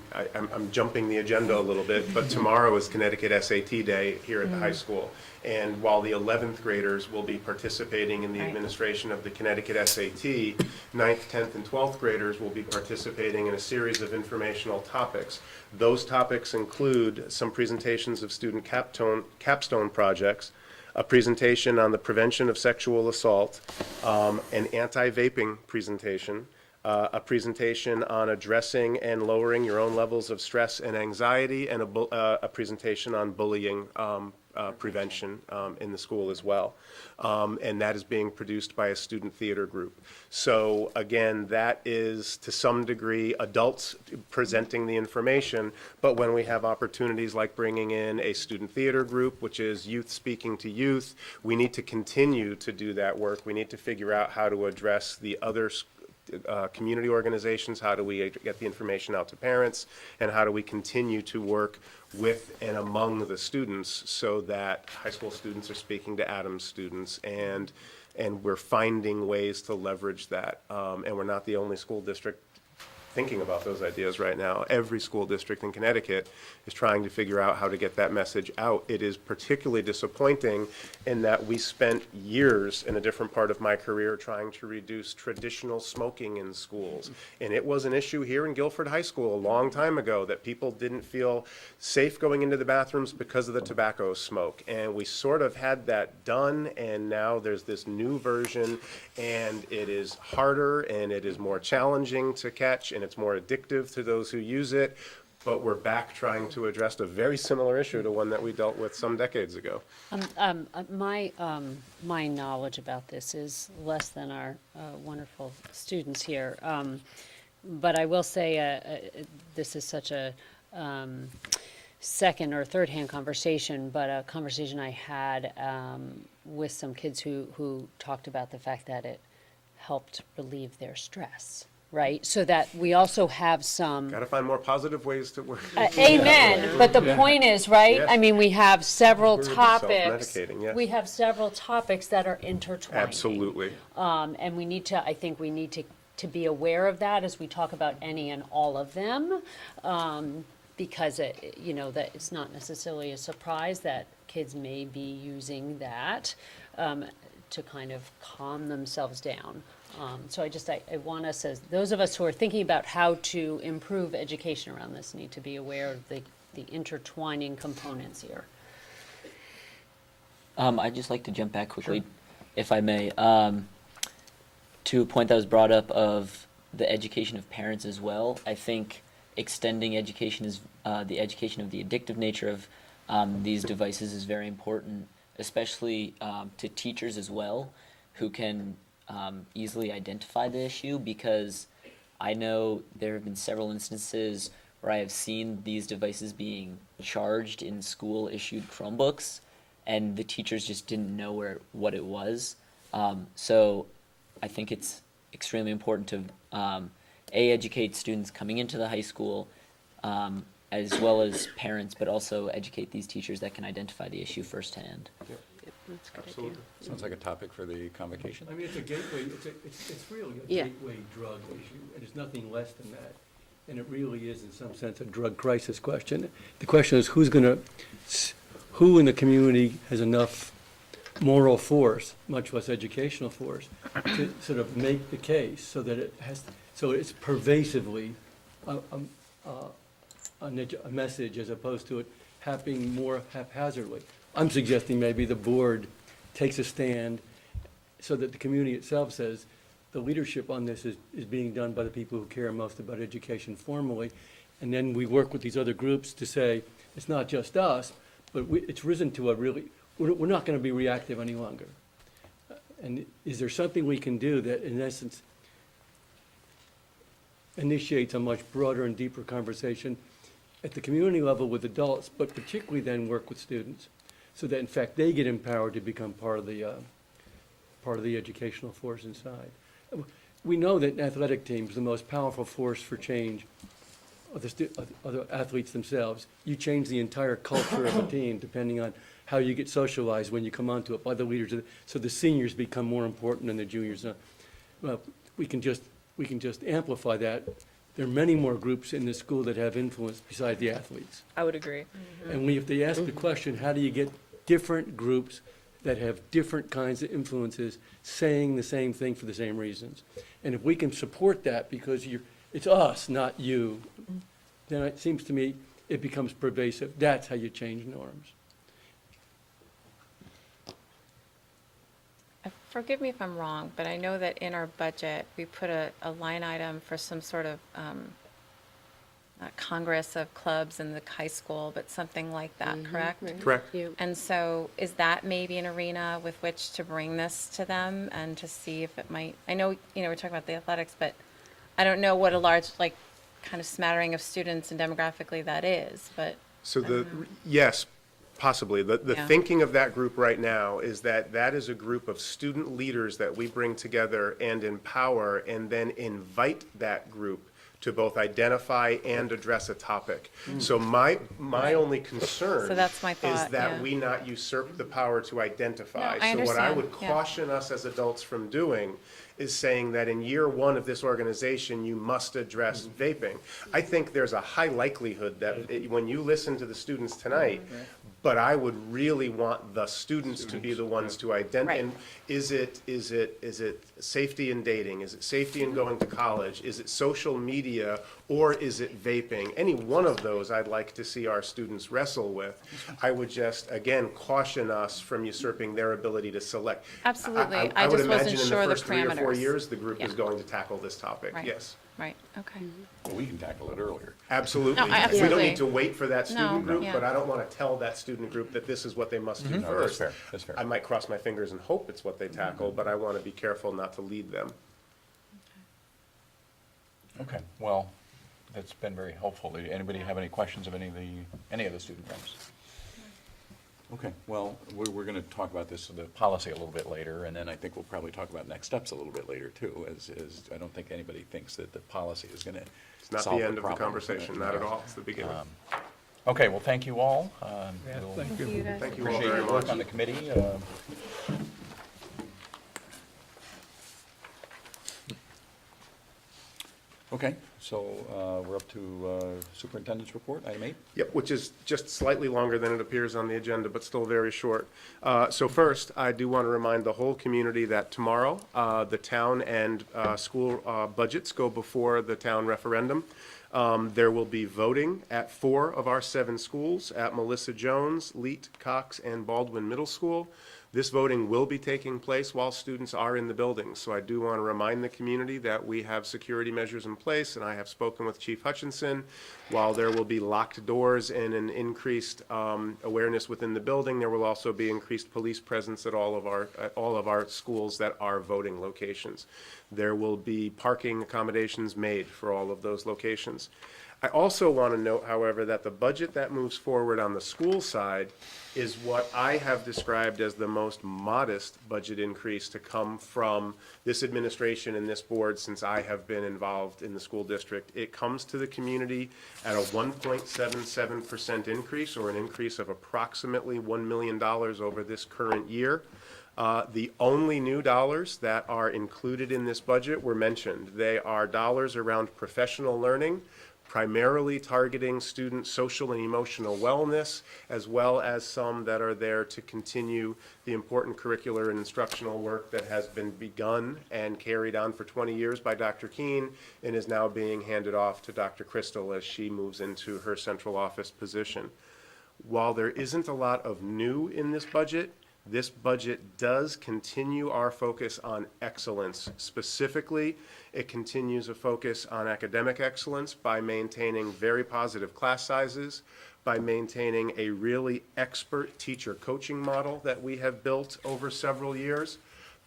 jumping the agenda a little bit, but tomorrow is Connecticut SAT Day here at the high school. And while the 11th graders will be participating in the administration of the Connecticut SAT, 9th, 10th, and 12th graders will be participating in a series of informational topics. Those topics include some presentations of student capstone projects, a presentation on the prevention of sexual assault, an anti-vaping presentation, a presentation on addressing and lowering your own levels of stress and anxiety, and a presentation on bullying prevention in the school as well. And that is being produced by a student theater group. So again, that is to some degree adults presenting the information, but when we have opportunities like bringing in a student theater group, which is youth speaking to youth, we need to continue to do that work. We need to figure out how to address the other community organizations, how do we get the information out to parents, and how do we continue to work with and among the students so that high school students are speaking to Adams students, and we're finding ways to leverage that. And we're not the only school district thinking about those ideas right now. Every school district in Connecticut is trying to figure out how to get that message out. It is particularly disappointing in that we spent years in a different part of my career trying to reduce traditional smoking in schools. And it was an issue here in Guilford High School a long time ago that people didn't feel safe going into the bathrooms because of the tobacco smoke. And we sort of had that done, and now there's this new version, and it is harder and it is more challenging to catch, and it's more addictive to those who use it, but we're back trying to address a very similar issue to one that we dealt with some decades ago. My knowledge about this is less than our wonderful students here. But I will say, this is such a second or third-hand conversation, but a conversation I had with some kids who talked about the fact that it helped relieve their stress, right? So that we also have some. Got to find more positive ways to work. Amen, but the point is, right, Yes. I mean, we have several We're topics. self-medicating, yes. We have several topics that are intertwining. Absolutely. And we need to, I think we need to be aware of that as we talk about any and all of them. Because it, you know, that it's not necessarily a surprise that kids may be using that to kind of calm themselves down. So I want us, as those of us who are thinking about how to improve education around this, need to be aware of the intertwining components here. I'd just like to jump back quickly, if I may, to a point that was brought up of the education of parents as well. I think extending education is the education of the addictive nature of these devices is very important, especially to teachers as well, who can easily identify the issue, because I know there have been several instances where I have seen these devices being charged in school-issued Chromebooks, and the teachers just didn't know what it was. So I think it's extremely important to educate students coming into the high school, as well as parents, but also educate these teachers that can identify the issue firsthand. Absolutely. Sounds like a topic for the convocation. I mean, it's a gateway, it's really a Yeah. gateway drug issue, and it's nothing less than that. And it really is, in some sense, a drug crisis question. The question is, who in the community has enough moral force, much less educational force, to sort of make the case so that so it's pervasively a message, as opposed to it happening more haphazardly. I'm suggesting maybe the board takes a stand so that the community itself says the leadership on this is being done by the people who care most about education formally. And then we work with these other groups to say, it's not just us, but it's risen to a really, we're not going to be reactive any longer. And is there something we can do that, in essence, initiates a much broader and deeper conversation at the community level with adults, but particularly then work with students, so that in fact they get empowered to become part of the educational force inside. We know that in athletic teams, the most powerful force for change are the athletes themselves. You change the entire culture of a team depending on how you get socialized when you come onto it by the leaders. So the seniors become more important than the juniors. Well, we can just amplify that. There are many more groups in the school that have influence besides the athletes. I would agree. And if they ask the question, how do you get different groups that have different kinds of influences saying the same thing for the same reasons? And if we can support that because it's us, not you, then it seems to me it becomes pervasive. That's how you change norms. Forgive me if I'm wrong, but I know that in our budget, we put a line item for some sort of congress of clubs in the high school, but something like that, correct? Correct. And so is that maybe an arena with which to bring this to them and to see if it might, I know, we're talking about the athletics, but I don't know what a large, like, kind of smattering of students and demographically that is, but. So yes, possibly. The Yeah. thinking of that group right now is that is a group of student leaders that we bring together and empower, and then invite that group to both identify and address a topic. So my only concern So that's my is thought, that yeah. we not usurp the power to identify. No, I So what I understand, would yeah. caution us as adults from doing is saying that in year one of this organization, you must address vaping. I think there's a high likelihood that when you listen to the students tonight, but I would really want the students to be the ones to identify. Right. And is it safety in dating? Is it safety in going to college? Is it social media, or is it vaping? Any one of those I'd like to see our students wrestle with. I would just, again, caution us from usurping their ability to select. Absolutely. I I would just wasn't imagine sure in the the first 3 or 4 parameters. years, the group Yeah. is going to tackle this topic, Right. yes. Right, okay. Well, we can tackle it earlier. Absolutely. No, We don't absolutely. need to wait for that No, student group, yeah. but I don't want to tell that student group that this is what they must do No, that's first. fair, that's fair. I might cross my fingers and hope it's what they tackle, but I want to be careful not to lead them. Okay, well, that's been very helpful. Anybody have any questions of any of the student reps? Okay, well, we're going to talk about this, the policy a little bit later, and then I think we'll probably talk about next steps a little bit later too, as I don't think anybody thinks that the policy is going to It's not solve the end of the problem. conversation, not at all. It's the beginning. Okay, well, thank you all. Yeah, We'll thank you. Thank you all Appreciate very your work much. on the committee. Okay, so we're up to superintendent's report, item 8. Yep, which is just slightly longer than it appears on the agenda, but still very short. So first, I do want to remind the whole community that tomorrow, the town and school budgets go before the town referendum. There will be voting at 4 of our 7 schools, at Melissa Jones, Leet, Cox, and Baldwin Middle School. This voting will be taking place while students are in the building, so I do want to remind the community that we have security measures in place, and I have spoken with Chief Hutchinson. While there will be locked doors and an increased awareness within the building, there will also be increased police presence at all of our schools that are voting locations. There will be parking accommodations made for all of those locations. I also want to note, however, that the budget that moves forward on the school side is what I have described as the most modest budget increase to come from this administration and this board since I have been involved in the school district. It comes to the community at a 1.77% increase, or an increase of approximately $1 million over this current year. The only new dollars that are included in this budget were mentioned. They are dollars around professional learning, primarily targeting student social and emotional wellness, as well as some that are there to continue the important curricular and instructional work that has been begun and carried on for 20 years by Dr. Keene and is now being handed off to Dr. Crystal as she moves into her central office position. While there isn't a lot of new in this budget does continue our focus on excellence. Specifically, it continues a focus on academic excellence by maintaining very positive class sizes, by maintaining a really expert teacher coaching model that we have built over several years,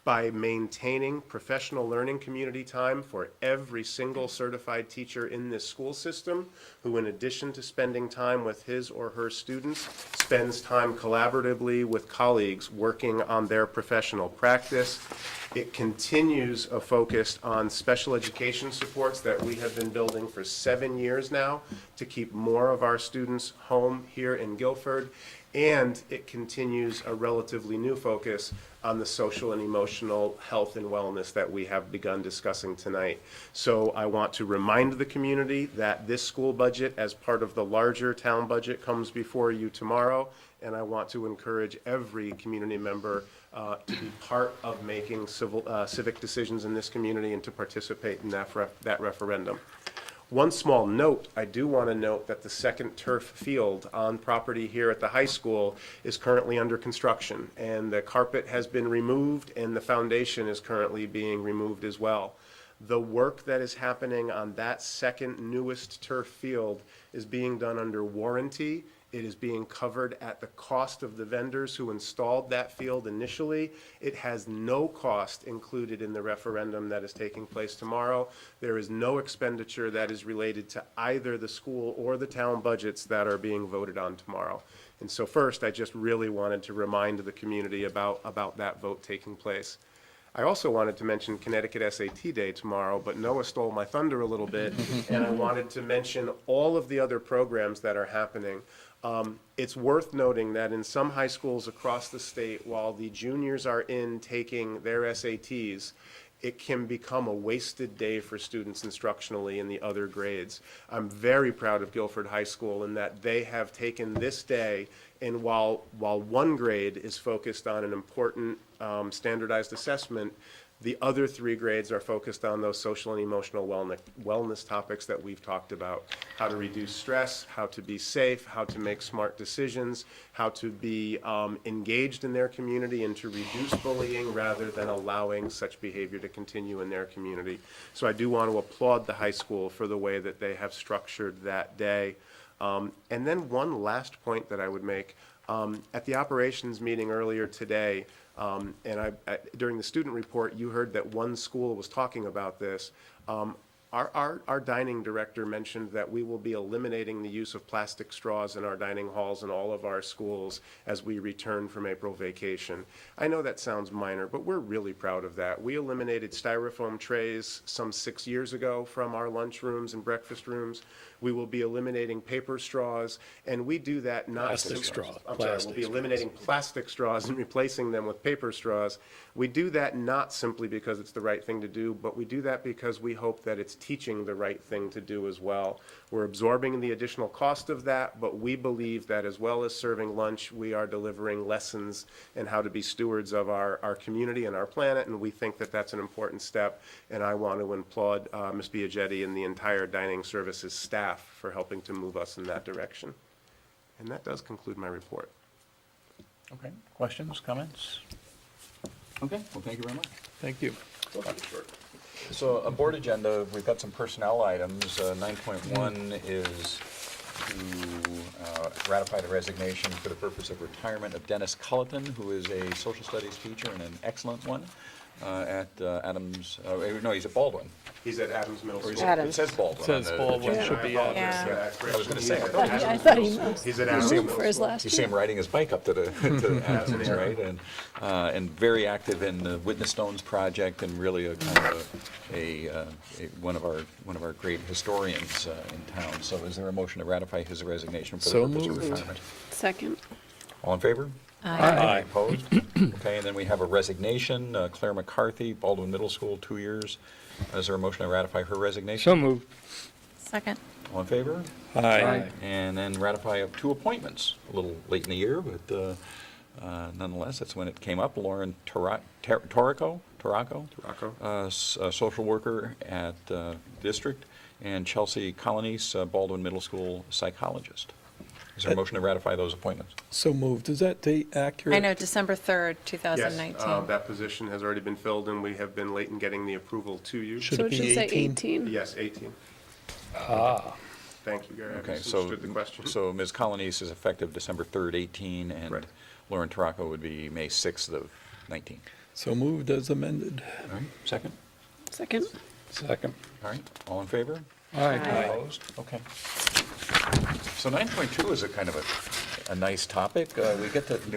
by maintaining professional learning community time for every single certified teacher in this school system, who in addition to spending time with his or her students, spends time collaboratively with colleagues working on their professional practice. It continues a focus on special education supports that we have been building for 7 years now to keep more of our students home here in Guilford. And it continues a relatively new focus on the social and emotional health and wellness that we have begun discussing tonight. So I want to remind the community that this school budget, as part of the larger town budget, comes before you tomorrow. And I want to encourage every community member to be part of making civic decisions in this community and to participate in that referendum. One small note, I do want to note that the second turf field on property here at the high school is currently under construction, and the carpet has been removed and the foundation is currently being removed as well. The work that is happening on that second newest turf field is being done under warranty. It is being covered at the cost of the vendors who installed that field initially. It has no cost included in the referendum that is taking place tomorrow. There is no expenditure that is related to either the school or the town budgets that are being voted on tomorrow. And so first, I just really wanted to remind the community about that vote taking place. I also wanted to mention Connecticut SAT Day tomorrow, but Noah stole my thunder a little bit, and I wanted to mention all of the other programs that are happening. It's worth noting that in some high schools across the state, while the juniors are in taking their SATs, it can become a wasted day for students instructionally in the other grades. I'm very proud of Guilford High School in that they have taken this day, and while one grade is focused on an important standardized assessment, the other 3 grades are focused on those social and emotional wellness topics that we've talked about. How to reduce stress, how to be safe, how to make smart decisions, how to be engaged in their community and to reduce bullying rather than allowing such behavior to continue in their community. So I do want to applaud the high school for the way that they have structured that day. And then one last point that I would make. At the operations meeting earlier today, and during the student report, you heard that one school was talking about this. Our dining director mentioned that we will be eliminating the use of plastic straws in our dining halls in all of our schools as we return from April vacation. I know that sounds minor, but we're really proud of that. We eliminated styrofoam trays some 6 years ago from our lunchrooms and breakfast rooms. We will be eliminating paper straws, and we do that not Plastic straw, I'm sorry, we'll be eliminating plastic straws and replacing them with paper straws. We do that not simply because it's the right thing to do, but we do that because we hope that it's teaching the right thing to do as well. We're absorbing the additional cost of that, but we believe that as well as serving lunch, we are delivering lessons in how to be stewards of our community and our planet, and we think that that's an important step. And I want to applaud Ms. Biagetti and the entire dining services staff for helping to move us in that direction. And that does conclude my report. Okay, questions, comments? Okay, well, thank you very much. Thank you. So a board agenda, we've got some personnel items. 9.1 is to ratify the resignation for the purpose of retirement of Dennis Culleton, who is a social studies teacher and an excellent one at Adams, no, he's at Baldwin. He's at Adams Middle School. It says Baldwin. It says on the Baldwin, agenda. should be Adams. I was gonna say, I thought he He's at Adams moved Middle for his School. last You see him riding his bike up to the, to Adams, right? And very active in the Witness Stones project, and really a kind of one of our great historians in town. So is there a motion to ratify his resignation for the So purpose of moved. retirement? Second. All in favor? Aye. Opposed? Okay, and then we have a resignation, Claire McCarthy, Baldwin Middle School, 2 years. Is there a motion to ratify her resignation? So moved. Second. All in favor? Aye. And then ratify up 2 appointments, a little late in the year, but nonetheless, that's when it came up. Lauren Torraco, a social worker at District, and Chelsea Colonies, Baldwin Middle School psychologist. Is there a motion to ratify those appointments? So moved. Is that date accurate? I know, December 3rd, Yes, 2019. that position has already been filled, and we have been late in getting the approval to you. Should So it it should be say 18? 18. Yes, 18. Ah, Thank you, Gary. I Okay, misunderstood the question. so Ms. Colonies is effective December 3rd, 18, and Right. Lauren Torraco would be May 6th of 19. so moved as amended. All right, second? Second. Second. All right, all in favor? Aye. Opposed? Okay. So 9.2 is a kind of a nice topic.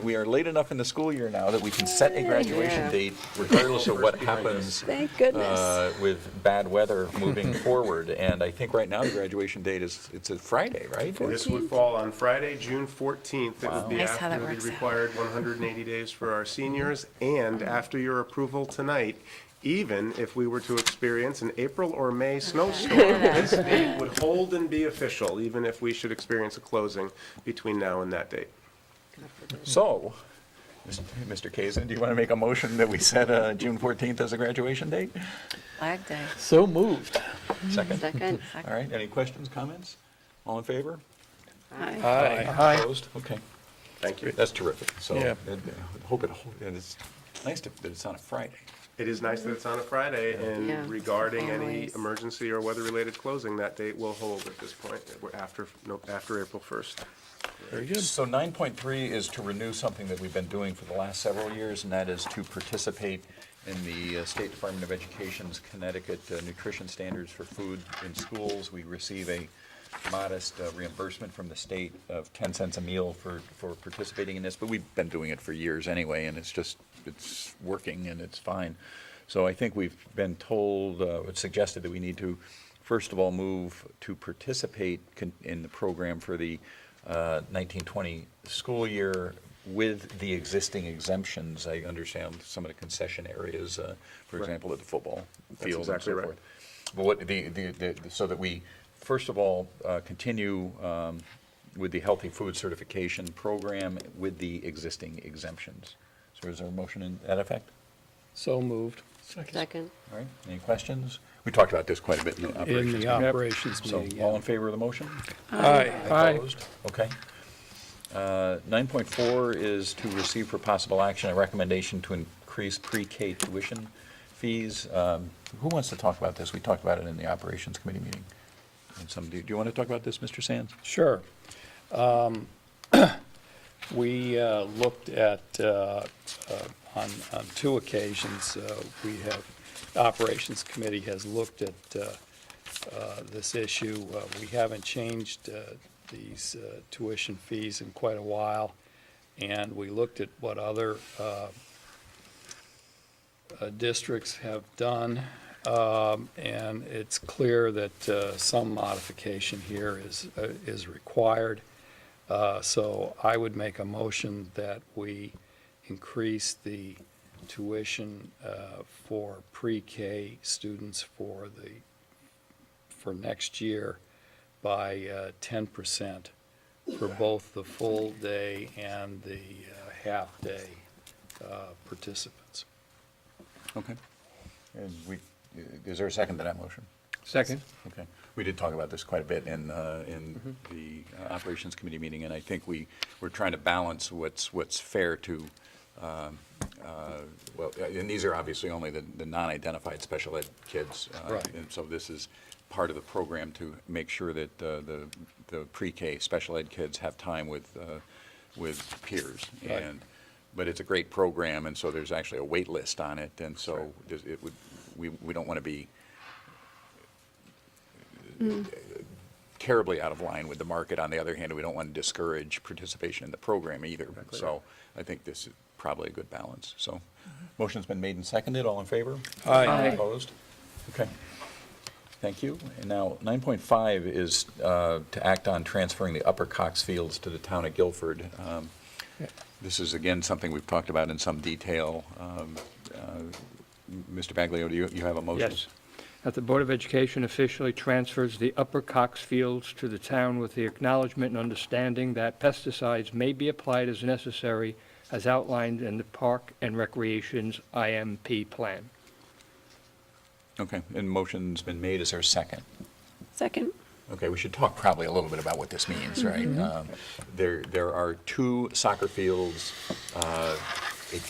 We are late enough in the school year now that we can set a graduation Yeah. date regardless of what happens Thank goodness. with bad weather moving forward. And I think right now the graduation date it's a Friday, right? This would fall on Friday, June 14th. It would be Nice how that after the works out. required 180 days for our seniors, and after your approval tonight, even if we were to experience an April or May snowstorm, this date would hold and be official, even if we should experience a closing between now and that date. So, Mr. Kazin, do you want to make a motion that we set June 14th as a graduation date? Flag Day. So moved. Second? Second. All right, any questions, comments? All in favor? Aye. Opposed? Okay. Thank you. That's terrific. So, Yeah. and it's nice that it's on a Friday. It is nice that it's on a Friday, Yeah, and regarding any families. emergency or weather-related closing, that date will hold at this point, after April 1st. Very good. So 9.3 is to renew something that we've been doing for the last several years, and that is to participate in the State Department of Education's Connecticut Nutrition Standards for Food in Schools. We receive a modest reimbursement from the state of 10 cents a meal for participating in this, but we've been doing it for years anyway, and it's working and it's fine. So I think we've been told, it's suggested that we need to, first of all, move to participate in the program for the 1920 school year with the existing exemptions. I understand some of the concession areas, for example, at the football field and so exactly right. forth. But what so that we, first of all, continue with the healthy food certification program with the existing exemptions. So is there a motion in that effect? So moved. Second. All right, any questions? We talked about this quite a bit in the operations In the meeting. operations So, meeting, all yeah. in favor of the motion? Aye. Opposed? Okay. 9.4 is to receive for possible action a recommendation to increase pre-K tuition fees. Who wants to talk about this? We talked about it in the operations committee meeting. And do you want to talk about this, Mr. Sands? Sure. We looked at, on 2 occasions, Operations Committee has looked at this issue. We haven't changed these tuition fees in quite a while, and we looked at what other districts have done, and it's clear that some modification here is required. So I would make a motion that we increase the tuition for pre-K students for next year by 10% for both the full day and the half-day participants. Okay. And is there a second to that motion? Second. Okay. We did talk about this quite a bit in the Operations Committee meeting, and I think we're trying to balance what's fair to, well, and these are obviously only the non-identified special ed kids. Right. And so this is part of the program to make sure that the pre-K special ed kids have time with peers. Right. But it's a great program, and so there's actually a wait list on it, and so we don't want to be terribly out of line with the market. On the other hand, we don't want to discourage participation in the program either. Exactly. So I think this is probably a good balance. So motion's been made and seconded. All in favor? Aye. Opposed? Okay. Thank you. And now 9.5 is to act on transferring the Upper Cox Fields to the town of Guilford. This is, again, something we've talked about in some detail. Mr. Baglio, do you have a motion? Yes. That the Board of Education officially transfers the Upper Cox Fields to the town with the acknowledgement and understanding that pesticides may be applied as necessary as outlined in the Park and Recreation's IMP plan. Okay, and motion's been made. Is there a second? Second. Okay, we should talk probably a little bit about what this means, right? There are two soccer fields a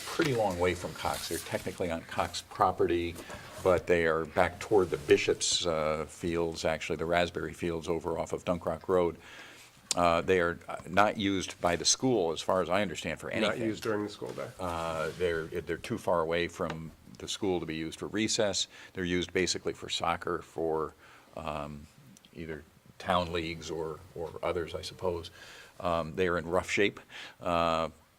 pretty long way from Cox. They're technically on Cox property, but they are back toward the Bishop's fields, actually the Raspberry Fields over off of Dunkrock Road. They are not used by the school, as far as I understand, for anything. Not used during the school day. They're too far away from the school to be used for recess. They're used basically for soccer, for either town leagues or others, I suppose. They are in rough shape.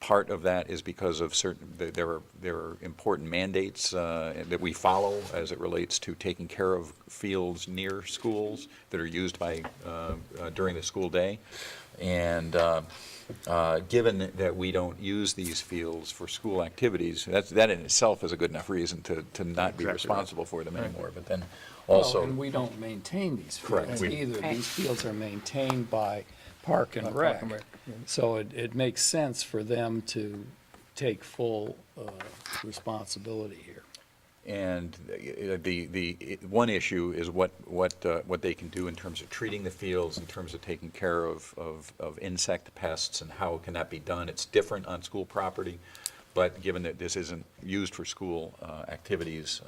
Part of that is because of there are important mandates that we follow as it relates to taking care of fields near schools that are used by during the school day. And given that we don't use these fields for school activities, that in itself is a good enough reason to not be responsible for them anymore. But then also, Well, and we don't maintain these Correct. fields either. These fields are maintained by Park and Rec. So it makes sense for them to take full responsibility here. and the one issue is what they can do in terms of treating the fields, in terms of taking care of insect pests, and how can that be done. It's different on school property, but given that this isn't used for school activities,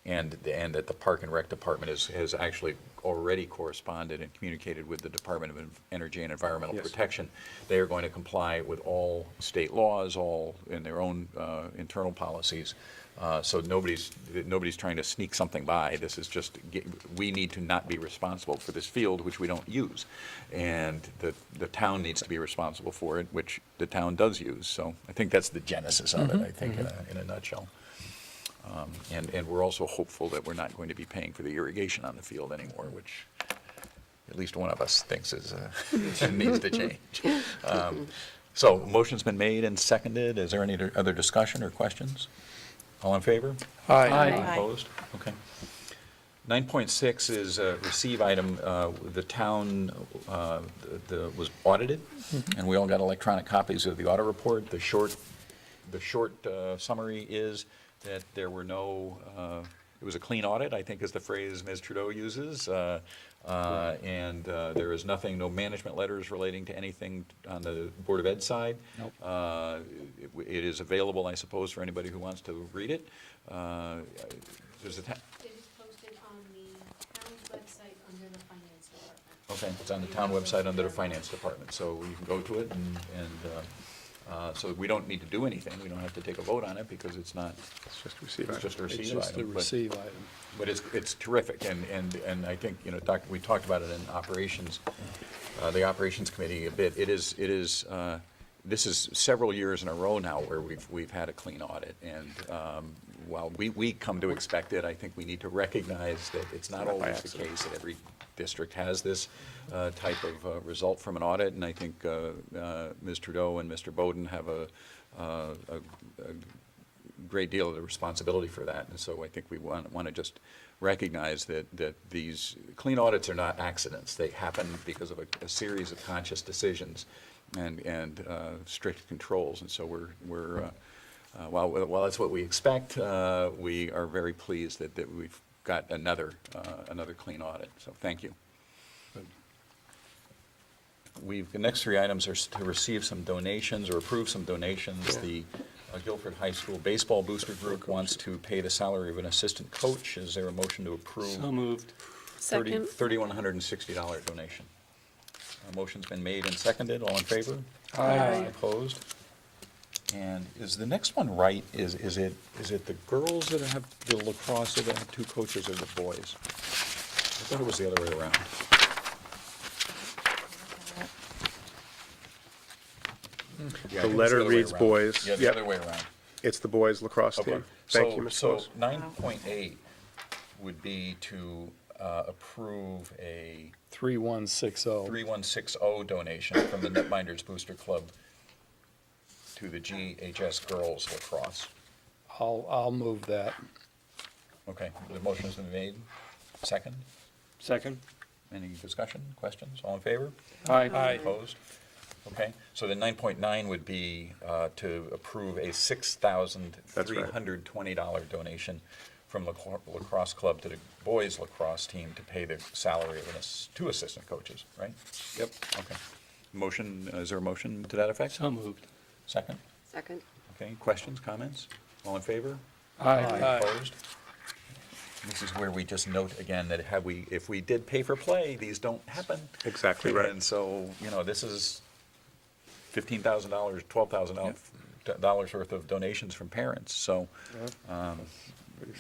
and that the Park and Rec Department has actually already corresponded and communicated with the Department of Energy and Environmental Protection, they are going to comply with all state laws, all in their own internal policies. So nobody's trying to sneak something by. This is just, we need to not be responsible for this field, which we don't use. And the town needs to be responsible for it, which the town does use. So I think that's the genesis of it, I think, in a nutshell. And we're also hopeful that we're not going to be paying for the irrigation on the field anymore, which at least one of us thinks needs to change. So motion's been made and seconded. Is there any other discussion or questions? All in favor? Aye. Opposed? Okay. 9.6 is a receive item. The town was audited, and we all got electronic copies of the audit report. The short summary is that there were no, it was a clean audit, I think is the phrase Ms. Trudeau uses. And there is nothing, no management letters relating to anything on the Board of Ed side. Nope. It is available, I suppose, for anybody who wants to read it. There's a It is posted on the town's website under the finance department. Okay, it's on the town website under the finance department, so you can go to it So we don't need to do anything. We don't have to take a vote on it because it's not, It's just received. it's just a It's receive just a item. receive item. But it's terrific, and I think, you know, we talked about it in operations, the operations committee a bit. This is several years in a row now where we've had a clean audit, and while we come to expect it, I think we need to recognize that it's not always the case that every district has this type of result from an audit, and I think Ms. Trudeau and Mr. Bowden have a great deal of the responsibility for that, and so I think we want to just recognize that these clean audits are not accidents. They happen because of a series of conscious decisions and strict controls, and so while that's what we expect, we are very pleased that we've got another clean audit, so thank you. The next three items are to receive some donations or approve some donations. The Guilford High School Baseball Booster Group wants to pay the salary of an assistant coach. Is there a motion to approve? So moved. Second. $3,160 donation. A motion's been made and seconded. All in favor? Aye. Opposed? And is the next one right? Is it the girls that have the lacrosse that have two coaches, or the boys? I thought it was the other way around. Yeah, I The think it's letter other way reads around. boys. Yeah, the Yep. other way around. It's the boys lacrosse Okay. team. Thank you, Mr. So Close. 9.8 would be to approve a 3160. 3160 donation from the Netminders Booster Club to the GHS Girls Lacrosse. I'll move that. Okay, the motion's been made. Second? Second? Any discussion, questions? All in favor? Aye. Opposed? Okay, so the 9.9 would be to approve a $6,320 donation from Lacrosse Club to the boys lacrosse team to pay the salary of two assistant coaches, right? Yep. Okay. Motion, is there a motion to that effect? So moved. Second? Second. Okay, questions, comments? All in favor? Aye. Opposed? This is where we just note again that if we did pay for play, these don't happen. Exactly right. And so, you know, this is $15,000, $12,000 worth of donations from parents, so,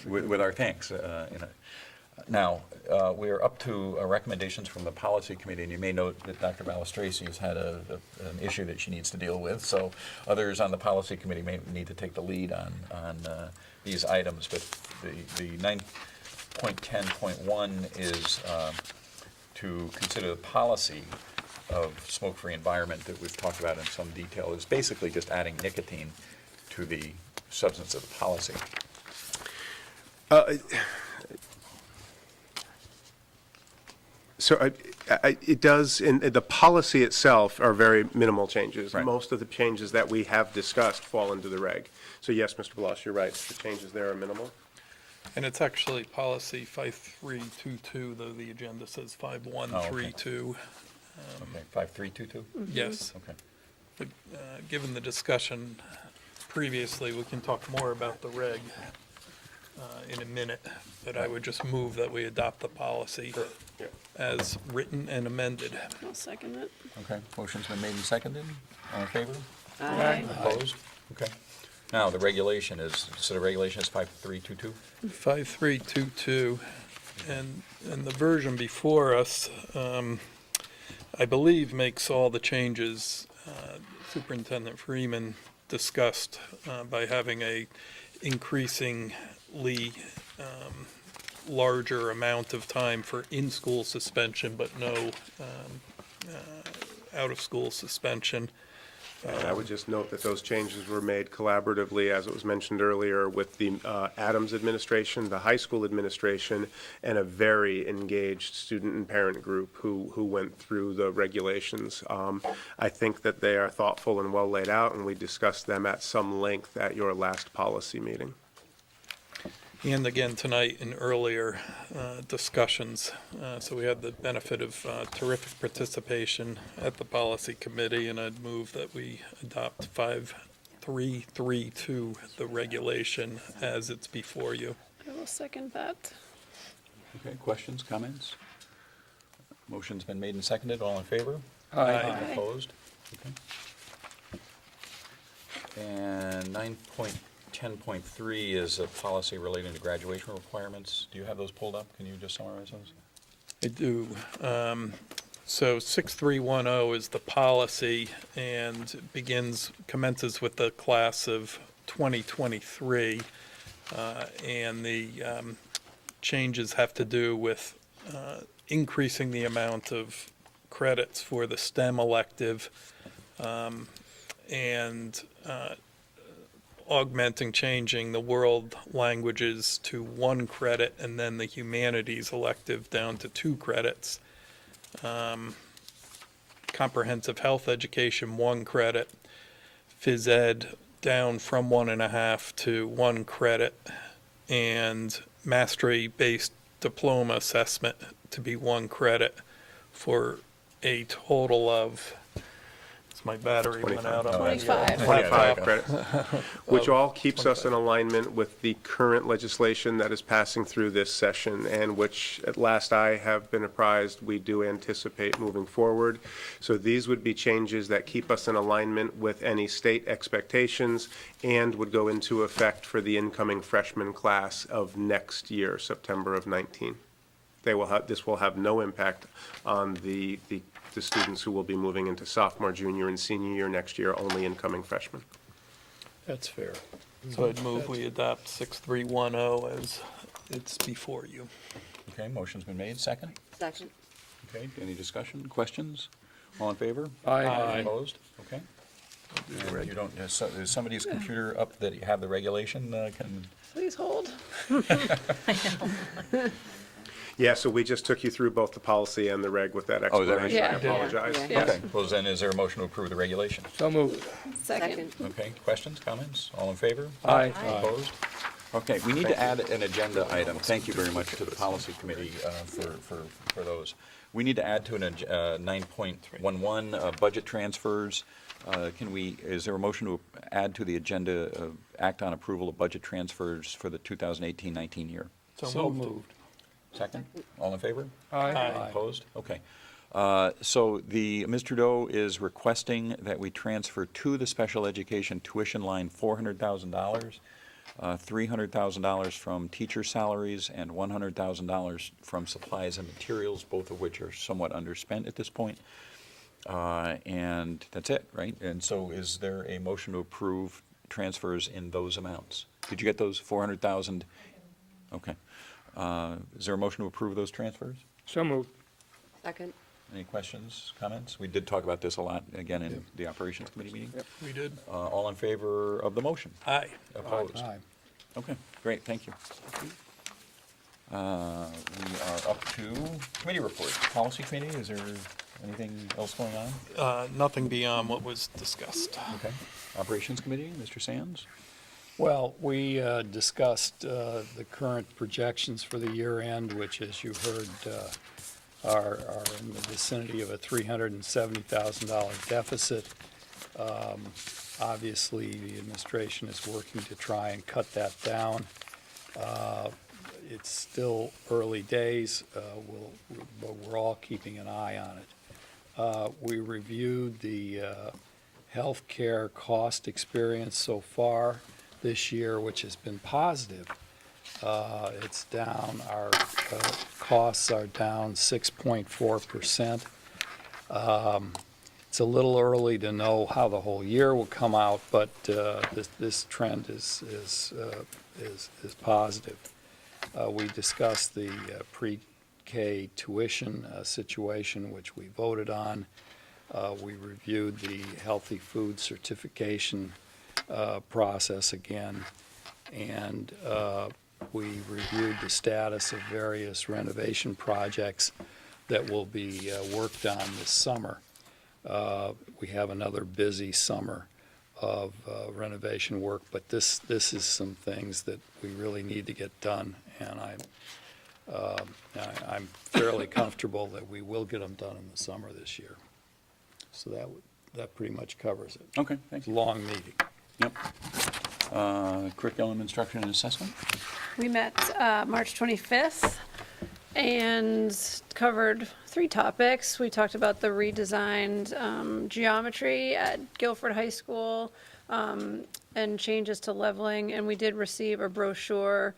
with our thanks. Now, we are up to recommendations from the policy committee, and you may note that Dr. Balistrasi has had an issue that she needs to deal with, so others on the policy committee may need to take the lead on these items, but the 9.10.1 is to consider the policy of smoke-free environment that we've talked about in some detail. Is basically just adding nicotine to the substance of the policy. So it does, in the policy itself are very minimal changes. Right. Most of the changes that we have discussed fall into the reg. So yes, Mr. Blas, you're right, the changes there are minimal. And it's actually policy 5322, though the agenda says 5132. Okay, 5322? Yes. Okay. But, given the discussion previously, we can talk more about the reg in a minute, but I would just move that we adopt the policy as written and amended. I'll second it. Okay, motion's been made and seconded. All in favor? Aye. Opposed? Okay. Now, the regulation is, so the regulation is 5322? 5322, and the version before us, I believe, makes all the changes Superintendent Freeman discussed by having a increasingly larger amount of time for in-school suspension, but no out-of-school suspension. And I would just note that those changes were made collaboratively, as it was mentioned earlier, with the Adams administration, the high school administration, and a very engaged student and parent group who went through the regulations. I think that they are thoughtful and well laid out, and we discussed them at some length at your last policy meeting. And again, tonight in earlier discussions. So we had the benefit of terrific participation at the policy committee, and I'd move that we adopt 5332, the regulation, as it's before you. I will second that. Okay, questions, comments? Motion's been made and seconded. All in favor? Aye. Opposed? Okay. And 9.10.3 is a policy relating to graduation requirements. Do you have those pulled up? Can you just summarize those? I do. So 6310 is the policy and commences with the class of 2023. And the changes have to do with increasing the amount of credits for the STEM elective and changing the world languages to 1 credit, and then the humanities elective down to 2 credits. Comprehensive health education, 1 credit. Phys ed down from 1.5 to 1 credit. And mastery-based diploma assessment to be 1 credit for a total of, my battery went out on my. 25 credits, which all keeps us in alignment with the current legislation that is passing through this session, and which, at last I have been apprised, we do anticipate moving forward. So these would be changes that keep us in alignment with any state expectations and would go into effect for the incoming freshman class of next year, September of 19. This will have no impact on the students who will be moving into sophomore, junior, and senior year next year, only incoming freshmen. That's fair. So I'd move we adopt 6310 as it's before you. Okay, motion's been made. Second? Second. Okay, any discussion, questions? All in favor? Aye. Opposed? Okay. And you don't, is somebody's computer up that you have the regulation, can? Please hold. Yeah, so we just took you through both the policy and the reg with that Oh, is that right? explanation. I Yeah. apologize. Yeah. Okay, well then, is there a motion to approve the regulation? So moved. Second. Okay, questions, comments? All in favor? Aye. Opposed? Okay, we need to add an agenda item. Thank you very much to the policy committee for those. We need to add to 9.11 budget transfers. Is there a motion to add to the agenda, act on approval of budget transfers for the 2018-19 year? So moved. Second? All in favor? Aye. Opposed? Okay. So Ms. Trudeau is requesting that we transfer to the special education tuition line $400,000, $300,000 from teacher salaries, and $100,000 from supplies and materials, both of which are somewhat underspent at this point. And that's it, right? And so is there a motion to approve transfers in those amounts? Did you get those 400,000? Okay. Is there a motion to approve those transfers? So moved. Second. Any questions, comments? We did talk about this a lot, again, in the Operations Committee meeting. We did. All in favor of the motion? Aye. Opposed? Aye. Okay, great, thank you. We are up to committee reports. Policy Committee, is there anything else going on? Nothing beyond what was discussed. Okay. Operations Committee, Mr. Sands? Well, we discussed the current projections for the year end, which, as you heard, are in the vicinity of a $370,000 deficit. Obviously, the administration is working to try and cut that down. It's still early days, but we're all keeping an eye on it. We reviewed the healthcare cost experience so far this year, which has been positive. It's down, our costs are down 6.4%. It's a little early to know how the whole year will come out, but this trend is positive. We discussed the pre-K tuition situation, which we voted on. We reviewed the healthy food certification process again, and we reviewed the status of various renovation projects that will be worked on this summer. We have another busy summer of renovation work, but this is some things that we really need to get done, and I'm fairly comfortable that we will get them done in the summer this year. So that pretty much covers it. Okay, thanks. Long meeting. Yep. Curriculum, instruction, and assessment? We met March 25th and covered 3 topics. We talked about the redesigned geometry at Guilford High School, and changes to leveling, and we did receive a brochure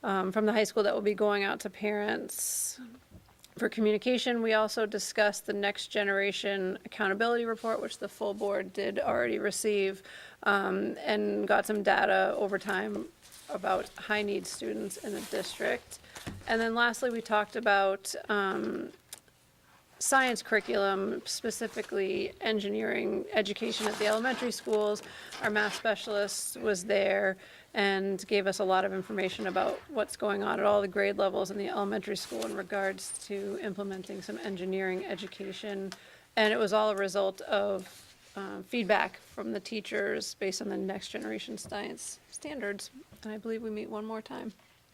from the high school that will be going out to parents for communication. We also discussed the Next Generation Accountability Report, which the full board did already receive, and got some data over time about high-need students in the district. And then lastly, we talked about science curriculum, specifically engineering education at the elementary schools. Our math specialist was there and gave us a lot of information about what's going on at all the grade levels in the elementary school in regards to implementing some engineering education. And it was all a result of feedback from the teachers based on the Next Generation Science standards. And I believe we meet one more time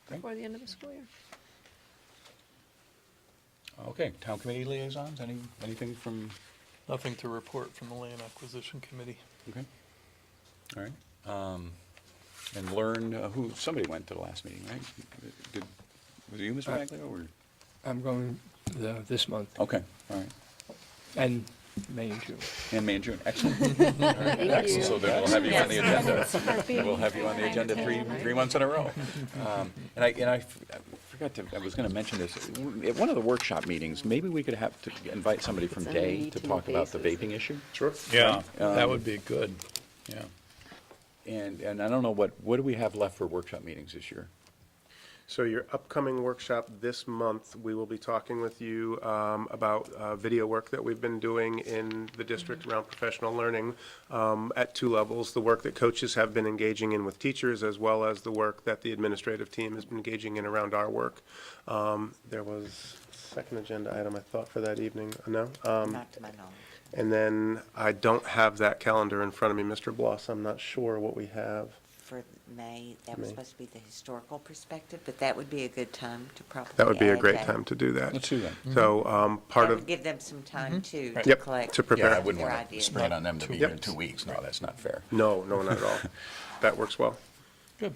before the end of the school year. Okay, town committee liaisons, anything from, Nothing to report from the Land Acquisition Committee. okay, all right. And learn, somebody went to the last meeting, right? Was it you, Mr. Bagley, or? I'm going this month, Okay, all right. and May and June. And May and June, excellent. All right, excellent, so then we'll have you on the agenda. We'll have you on the agenda three months in a row. And I forgot to, I was gonna mention this, at one of the workshop meetings, maybe we could have to invite somebody from Day to talk about the vaping issue. Sure. Yeah, that would be good, yeah. And I don't know, what do we have left for workshop meetings this year? So your upcoming workshop this month, we will be talking with you about video work that we've been doing in the district around professional learning at two levels, the work that coaches have been engaging in with teachers, as well as the work that the administrative team has been engaging in around our work. There was a second agenda item, I thought, for that evening. No? Not to my knowledge. And then I don't have that calendar in front of me, Mr. Bloss. I'm not sure what we have. For May, that was May. supposed to be the historical perspective, but that would be a good time to probably That would be a add great that. time to do that. Let's do that. So part That of, would give them some time too, to Yep, collect to prepare. Yeah, I wouldn't their want to ideas. spring it on them to be here in Yep. 2 weeks, no, that's not fair. no, not at all. That works well. Good.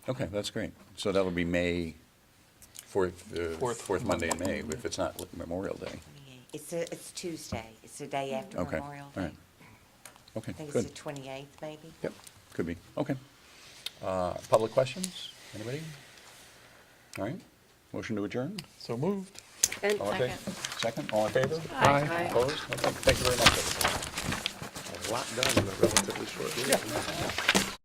Okay, that's great. So that'll be May, Fourth. fourth Monday in May, if it's not Memorial Day. 28th. It's Tuesday. It's the day after Okay, Memorial all Day. right. Okay, I think good. it's the 28th, maybe. Yep, could be, okay. Public questions, anybody? All right, motion to adjourn? So moved. And All in favor? Second, all in favor? Aye. Opposed? Okay, thank you very much, everybody. A lot done in a relatively short meeting.